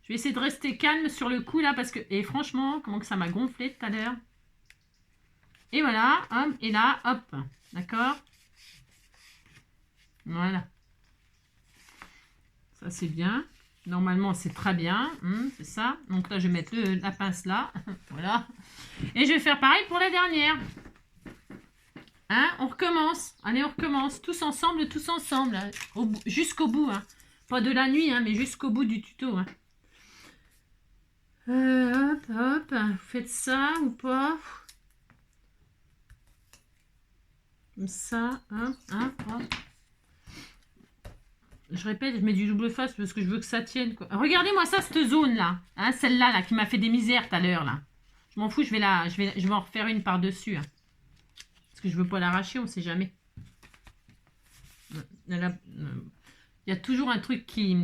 Je vais essayer de rester calme sur le coup là, parce que... Et franchement, comment que ça m'a gonflé tout à l'heure. Et voilà, hop, et là, hop, d'accord ? Voilà. Ça, c'est bien. Normalement, c'est très bien. C'est ça. Donc là, je vais mettre la pince là. Voilà. Et je vais faire pareil pour la dernière. Hein, on recommence. Allez, on recommence. Tous ensemble. Hein, jusqu'au bout. Hein. Pas de la nuit, hein, mais jusqu'au bout du tuto. Hein. Hop. Vous faites ça ou pas? Comme ça. Hop. Je répète, je mets du double face parce que je veux que ça tienne. Regardez-moi ça, cette zone-là. Hein, celle-là là, qui m'a fait des misères tout à l'heure. Là. Je m'en fous, je vais en refaire une par-dessus. Hein. Parce que je ne veux pas l'arracher, on ne sait jamais. Il y a toujours un truc qui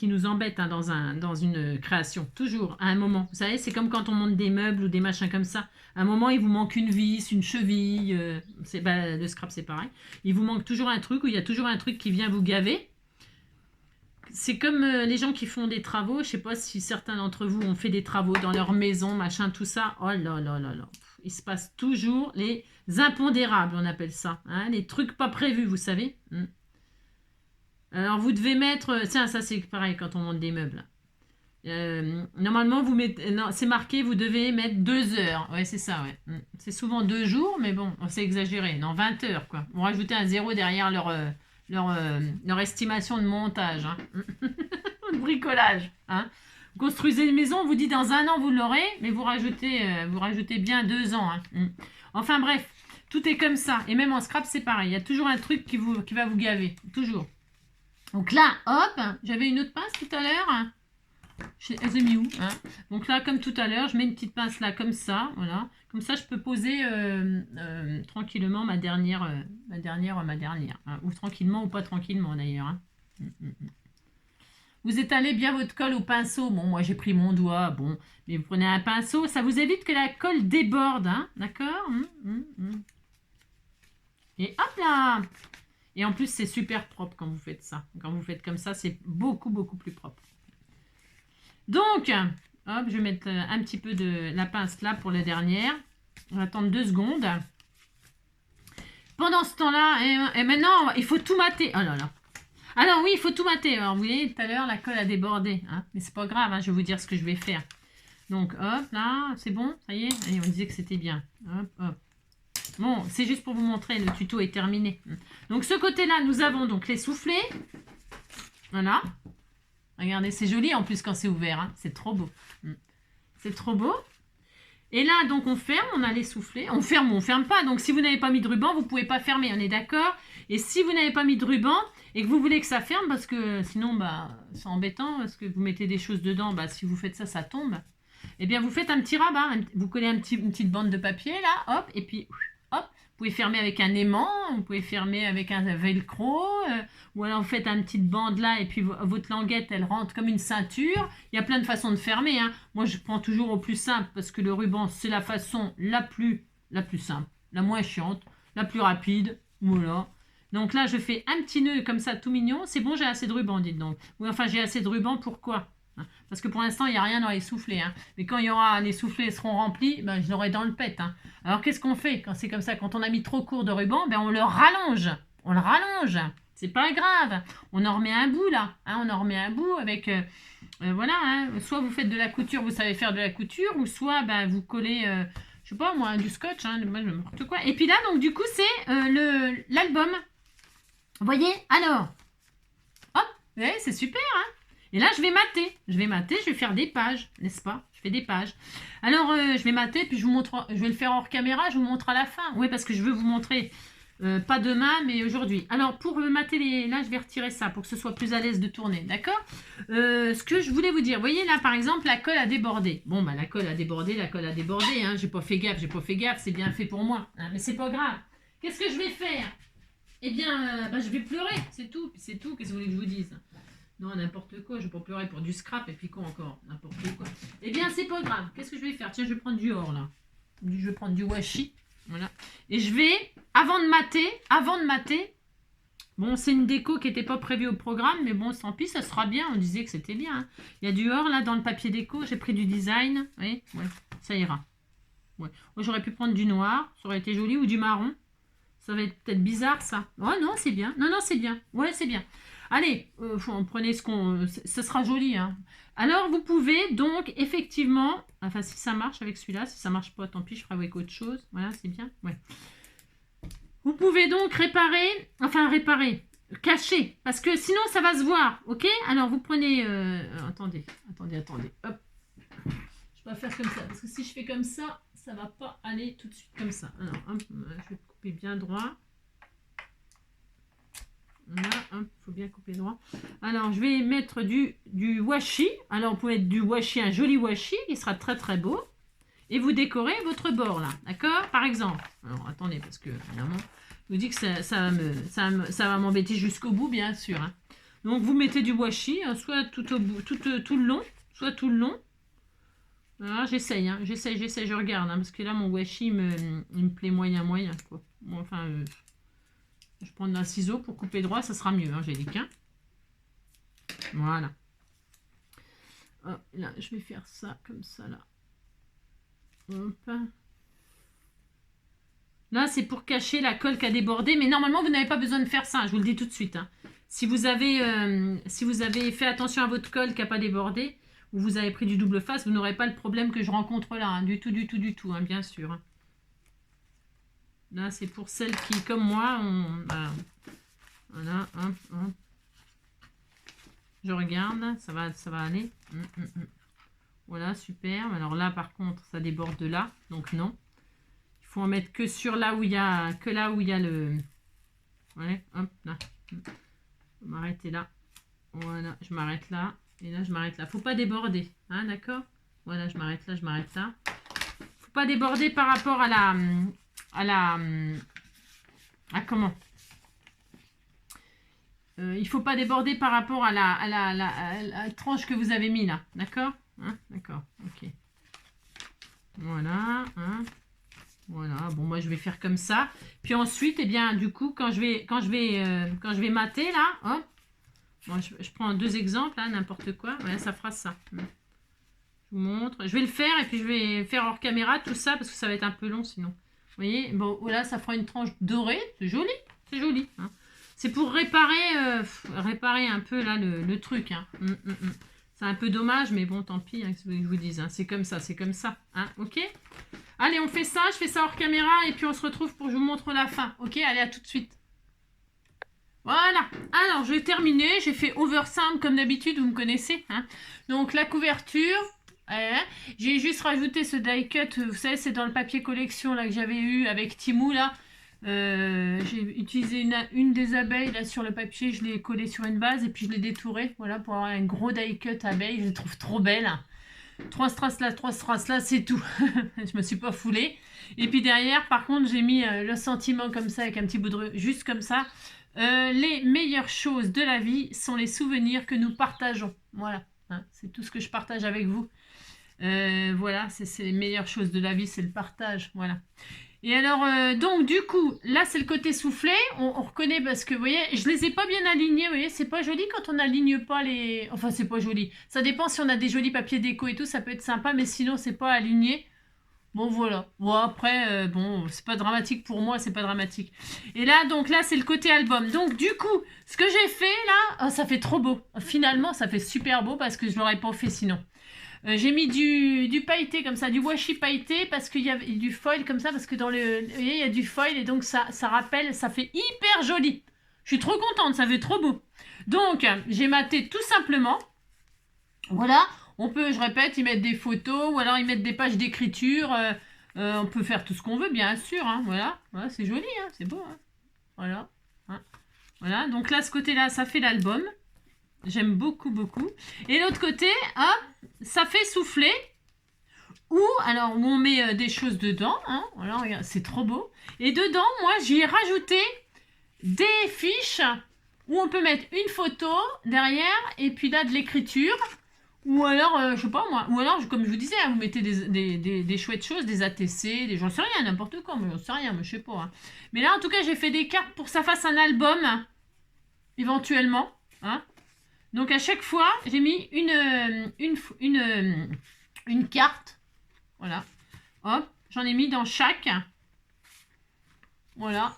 nous embête hein, dans une création. Toujours, à un moment. Vous savez, c'est comme quand on monte des meubles ou des machins comme ça. À un moment, il vous manque une vis, une cheville. Le scrap, c'est pareil. Il vous manque toujours un truc ou il y a toujours un truc qui vient vous gaver. C'est comme les gens qui font des travaux. Je ne sais pas si certains d'entre vous ont fait des travaux dans leur maison, machin, tout ça. Oh là là. Il se passe toujours les impondérables, on appelle ça. Hein, les trucs pas prévus, vous savez. Alors, vous devez mettre... Tiens, ça, c'est pareil quand on monte des meubles. Normalement, vous mettez... Non, c'est marqué, vous devez mettre 2 heures. Ouais, c'est ça, ouais. C'est souvent 2 jours, mais bon, c'est exagéré. Non, 20 heures, quoi. On va rajouter un 0 derrière leur estimation de montage. Hein. De bricolage. Hein. Vous construisez une maison, on vous dit dans 1 an, vous l'aurez, mais vous rajoutez bien 2 ans. Hein. Enfin, bref. Tout est comme ça. Et même en scrap, c'est pareil. Il y a toujours un truc qui va vous gaver. Toujours. Donc là, hop, j'avais une autre pince tout à l'heure. Hein. Elle s'est mis où hein. Donc là, comme tout à l'heure, je mets une petite pince là, comme ça. Voilà. Comme ça, je peux poser tranquillement ma dernière. Hein. Ou tranquillement ou pas tranquillement d'ailleurs. Hein. Vous étalez bien votre colle au pinceau. Bon, moi, j'ai pris mon doigt. Bon, mais vous prenez un pinceau. Ça vous évite que la colle déborde. Hein. D'accord. Et hop là. Et en plus, c'est super propre quand vous faites ça. Quand vous faites comme ça, c'est beaucoup, beaucoup plus propre. Donc, hop, je vais mettre un petit peu de la pince là pour la dernière. On va attendre 2 secondes. pendant ce temps-là, et maintenant, il faut tout mater. Oh là là. Alors oui, il faut tout mater. Alors vous voyez, tout à l'heure, la colle a débordé. Hein, mais c'est pas grave, hein, je vais vous dire ce que je vais faire. Donc hop, là, c'est bon, ça y est. Allez, on disait que c'était bien. Hop, hop. Bon, c'est juste pour vous montrer, le tuto est terminé. Donc ce côté-là, nous avons donc les soufflets. Voilà. Regardez, c'est joli en plus quand c'est ouvert. Hein. C'est trop beau. C'est trop beau. Et là, donc on ferme, on a les soufflets. On ferme ou on ferme pas. Donc si vous n'avez pas mis de ruban, vous ne pouvez pas fermer, on est d'accord. Et si vous n'avez pas mis de ruban et que vous voulez que ça ferme, parce que sinon, bah, c'est embêtant, parce que vous mettez des choses dedans, bah, si vous faites ça, ça tombe. Eh bien, vous faites un petit rabat. Vous collez une petite bande de papier, là, hop, et puis, hop. Vous pouvez fermer avec un aimant, vous pouvez fermer avec un velcro, ou alors vous faites une petite bande là, et puis votre languette, elle rentre comme une ceinture. Il y a plein de façons de fermer. Hein. Moi, je prends toujours au plus simple, parce que le ruban, c'est la façon la plus simple, la moins chiante, la plus rapide. Voilà. Donc là, je fais un petit nœud comme ça, tout mignon. C'est bon, j'ai assez de ruban, dites donc. Oui, enfin, j'ai assez de ruban, pourquoi ? Parce que pour l'instant, il n'y a rien dans les soufflets. Hein. Mais quand il y aura, les soufflets seront remplis, ben, je l'aurai dans le pet. Hein. Alors, qu'est-ce qu'on fait quand c'est comme ça? Quand on a mis trop court de ruban, ben, on le rallonge. On le rallonge. C'est pas grave. On en remet un bout, là. Hein. On en remet un bout avec... voilà. Hein. Soit vous faites de la couture, vous savez faire de la couture, ou soit ben, vous collez... je sais pas, moi, du scotch, hein, n'importe quoi. Et puis là, donc, du coup, c'est l'album. Vous voyez? Alors, hop, ouais, c'est super, hein. Et là, je vais mater, je vais faire des pages, n'est-ce pas? Je fais des pages. Alors, je vais mater, puis je vous montre, je vais le faire hors caméra, je vous montre à la fin. Oui, parce que je veux vous montrer, pas demain, mais aujourd'hui. Alors, pour mater là, je vais retirer ça, pour que ce soit plus à l'aise de tourner, d'accord? Ce que je voulais vous dire, vous voyez là, par exemple, la colle a débordé. Bon, bah, la colle a débordé, hein. J'ai pas fait gaffe, c'est bien fait pour moi. Hein, mais c'est pas grave. Qu'est-ce que je vais faire? Eh bien, bah, je vais pleurer, c'est tout, qu'est-ce que vous voulez que je vous dise? Non, n'importe quoi, je vais pas pleurer pour du scrap, et puis quoi encore? N'importe quoi. Eh bien, c'est pas grave. Qu'est-ce que je vais faire? Tiens, je vais prendre du or, là. Je vais prendre du washi. Voilà. Et je vais, avant de mater, bon, c'est une déco qui n'était pas prévue au programme, mais bon, tant pis, ça sera bien. On disait que c'était bien. Hein. Il y a du or, là, dans le papier déco. J'ai pris du design. Oui, ouais, ça ira. Ouais. J'aurais pu prendre du noir, ça aurait été joli, ou du marron. Ça va être peut-être bizarre, ça. Oh non, c'est bien. Non, c'est bien. Ouais, c'est bien. Allez, prenez ce qu'on... Ça sera joli. Hein. Alors, vous pouvez donc, effectivement... Enfin, si ça marche avec celui-là, si ça marche pas, tant pis, je ferai avec autre chose. Voilà, c'est bien. Ouais. Vous pouvez donc réparer... Cacher. Parce que sinon, ça va se voir. OK? Alors, vous prenez... attendez. Hop. Je vais pas faire comme ça. Parce que si je fais comme ça, ça va pas aller tout de suite comme ça. Alors, hop, je vais couper bien droit. Voilà, il faut bien couper droit. Alors, je vais mettre du washi. Alors, vous pouvez mettre du washi, un joli washi, qui sera très très beau. Et vous décorez votre bord là, d'accord? Par exemple. Alors, attendez, parce que, évidemment, je vous dis que ça va m'embêter jusqu'au bout, bien sûr. Hein. Donc, vous mettez du washi, hein, soit tout au bout, tout le long, soit tout le long. Voilà, j'essaye, hein, je regarde, hein, parce que là, mon washi, il me plaît moyen, quoi. Bon, enfin... je prends un ciseau pour couper droit, ça sera mieux, Angélique. Hein. Voilà. Oh, là, je vais faire ça comme ça, là. Hop. Là, c'est pour cacher la colle qui a débordé, mais normalement, vous n'avez pas besoin de faire ça, je vous le dis tout de suite. Hein. Si vous avez fait attention à votre colle qui n'a pas débordé, ou vous avez pris du double face, vous n'aurez pas le problème que je rencontre là, hein, du tout, hein, bien sûr. Hein. Là, c'est pour celles qui, comme moi, voilà, hop. Je regarde, ça va aller. Voilà, super. Alors là, par contre, ça déborde de là, donc non. Il faut en mettre que sur là où il y a, le... Ouais, hop, là. Je vais m'arrêter là. Voilà, je m'arrête là. Et là, je m'arrête là. Faut pas déborder, hein, d'accord? Voilà, je m'arrête là. Faut pas déborder par rapport à comment? Il faut pas déborder par rapport à la tranche que vous avez mis là, d'accord? Hein, d'accord, ok. Voilà, hein. Voilà, bon, moi je vais faire comme ça. Puis ensuite, eh bien, du coup, quand je vais mater là, hop, moi je prends deux exemples, là, n'importe quoi. Voilà, ça fera ça. Je vous montre. Je vais le faire et puis je vais faire hors caméra tout ça parce que ça va être un peu long sinon. Vous voyez, bon, là, ça fera une tranche dorée. C'est joli, c'est joli. Hein. C'est pour réparer un peu là le truc. Hein. C'est un peu dommage, mais bon, tant pis, hein, que je vous dise. Hein. C'est comme ça, c'est comme ça. Hein. Ok. Allez, on fait ça, je fais ça hors caméra, et puis on se retrouve pour que je vous montre la fin. Ok, allez, à tout de suite. Voilà, alors je vais terminer, j'ai fait oversound comme d'habitude, vous me connaissez. Hein. Donc la couverture, j'ai juste rajouté ce die cut, vous savez, c'est dans le papier collection là que j'avais eu avec Timou là. J'ai utilisé une des abeilles là sur le papier, je l'ai collé sur une base et puis je l'ai détouré, voilà, pour avoir un gros die cut abeille, je les trouve trop belles. 3 strass là, c'est tout. Je me suis pas foulée. Et puis derrière, par contre, j'ai mis le sentiment comme ça, avec un petit bout de juste comme ça. Les meilleures choses de la vie sont les souvenirs que nous partageons. Voilà, hein, c'est tout ce que je partage avec vous. Voilà, c'est les meilleures choses de la vie, c'est le partage. Voilà. Et alors, donc du coup, là c'est le côté soufflé, on reconnaît parce que, vous voyez, je les ai pas bien alignés, vous voyez, c'est pas joli quand on n'aligne pas les... Enfin, c'est pas joli. Ça dépend si on a des jolis papiers déco et tout, ça peut être sympa, mais sinon c'est pas aligné. Bon, voilà. Bon, après, bon, c'est pas dramatique pour moi, c'est pas dramatique. Et là, donc là, c'est le côté album. Donc, du coup, ce que j'ai fait, là, oh, ça fait trop beau. Finalement, ça fait super beau parce que je l'aurais pas fait sinon. J'ai mis du pailleté comme ça, du washi pailleté parce qu'il y a du foil comme ça, parce que dans le... Vous voyez, il y a du foil et donc ça rappelle, ça fait hyper joli. Je suis trop contente, ça fait trop beau. Donc, j'ai maté tout simplement. Voilà. On peut, je répète, y mettre des photos ou alors y mettre des pages d'écriture. On peut faire tout ce qu'on veut, bien sûr. Hein, voilà, c'est joli, hein, c'est beau. Hein, voilà. Hein, voilà. Donc là, ce côté-là, ça fait l'album. J'aime beaucoup, beaucoup. Et l'autre côté, hop, ça fait souffler. Ou, alors, où on met des choses dedans. Hein, voilà, regarde, c'est trop beau. Et dedans, moi, j'y ai rajouté des fiches où on peut mettre une photo derrière et puis là, de l'écriture. Ou alors, je sais pas moi, ou alors, comme je vous disais, hein, vous mettez des chouettes choses, des ATC, j'en sais rien, n'importe quoi, mais j'en sais rien, mais je sais pas. Hein. Mais là, en tout cas, j'ai fait des cartes pour que ça fasse un album, éventuellement. Hein. Donc, à chaque fois, j'ai mis une carte. Voilà. Hop, j'en ai mis dans chaque. Voilà.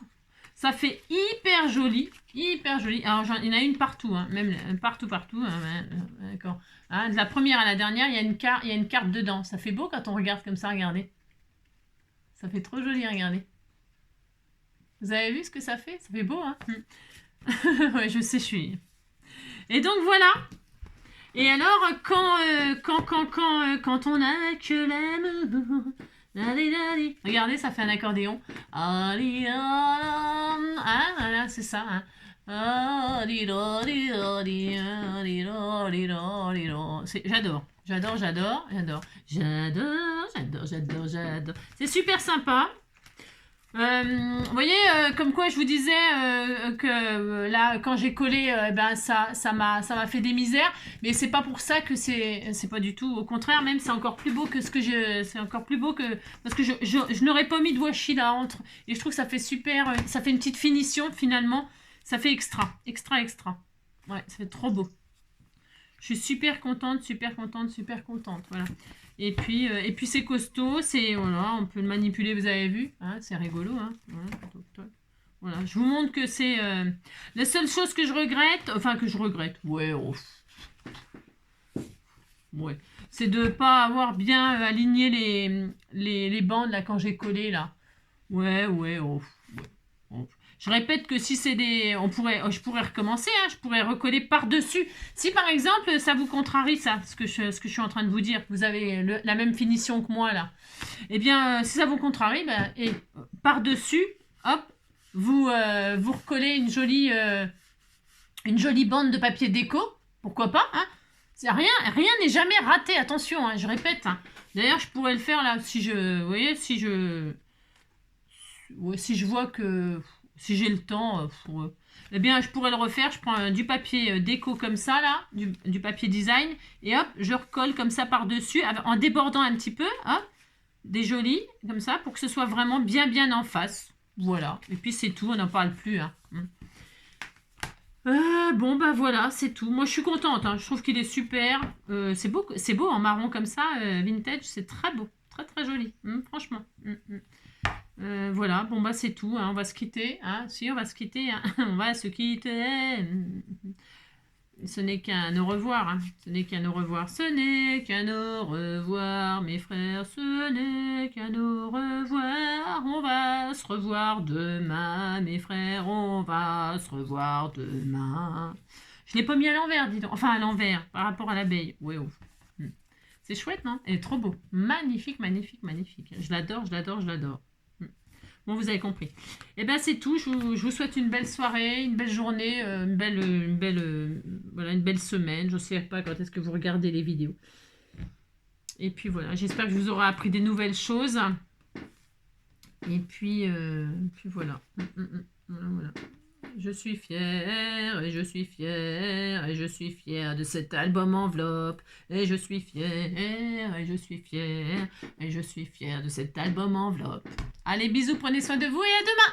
Ça fait hyper joli. Hyper joli. Alors, il y en a une partout, hein, même partout. Hein, d'accord. Hein, de la première à la dernière, il y a une carte dedans. Ça fait beau quand on regarde comme ça, regardez. Ça fait trop joli, regardez. Vous avez vu ce que ça fait? Ça fait beau, hein. Ouais, je sais, je suis... Et donc, voilà. Et alors, quand on a que l'amour... Regardez, ça fait un accordéon. Hein, voilà, c'est ça. Hein. J'adore. C'est super sympa. Vous voyez, comme quoi je vous disais que là, quand j'ai collé, ben ça m'a fait des misères, mais c'est pas pour ça que c'est pas du tout. Au contraire, même c'est encore plus beau que ce que c'est encore plus beau que parce que je n'aurais pas mis de washi là entre, et je trouve que ça fait super, ça fait une petite finition finalement, ça fait extra. Ouais, ça fait trop beau. Je suis super contente. Voilà. Et puis c'est costaud, c'est voilà, on peut le manipuler, vous avez vu, hein, c'est rigolo, hein. Voilà, je vous montre que c'est la seule chose que je regrette, ouais, c'est de pas avoir bien aligné les bandes là quand j'ai collé là, ouais. Je répète que si c'est je pourrais recommencer, hein, je pourrais recoller par-dessus. Si par exemple, ça vous contrarie, ça, ce que je suis en train de vous dire, vous avez la même finition que moi, là. Eh bien, si ça vous contrarie, ben, et par-dessus, hop, vous recollez une jolie bande de papier déco. Pourquoi pas, hein. Rien n'est jamais raté, attention, hein, je répète. Hein. D'ailleurs, je pourrais le faire, là, si je vois que... Si j'ai le temps, eh bien, je pourrais le refaire. Je prends du papier déco comme ça, là, du papier design, et hop, je recolle comme ça par-dessus, en débordant un petit peu, hop, des jolis, comme ça, pour que ce soit vraiment bien en face. Voilà, et puis c'est tout, on n'en parle plus. Hein. Bon, bah voilà, c'est tout. Moi, je suis contente, hein. Je trouve qu'il est super. C'est beau en marron comme ça, vintage, c'est très beau, très joli, franchement. Voilà, bon bah c'est tout, hein, on va se quitter, hein. Si, on va se quitter, hein. On va se quitter. Ce n'est qu'un au revoir, hein. Ce n'est qu'un au revoir, ce n'est qu'un au revoir, mes frères, ce n'est qu'un au revoir. On va se revoir demain, mes frères, on va se revoir demain. Je l'ai pas mis à l'envers, dis donc. Enfin, à l'envers, par rapport à l'abeille. Oui, oh. C'est chouette, non? Elle est trop beau. Magnifique, magnifique, magnifique. Je l'adore, je l'adore, je l'adore. Bon, vous avez compris. Et ben c'est tout. Je vous souhaite une belle soirée, une belle journée, voilà, une belle semaine. Je ne sais pas quand est-ce que vous regardez les vidéos. Et puis voilà, j'espère que je vous aurai appris des nouvelles choses. Et puis voilà. Voilà. Je suis fière, et je suis fière, et je suis fière de cet album enveloppe. Et je suis fière, et je suis fière, et je suis fière de cet album enveloppe. Allez, bisous, prenez soin de vous et à demain!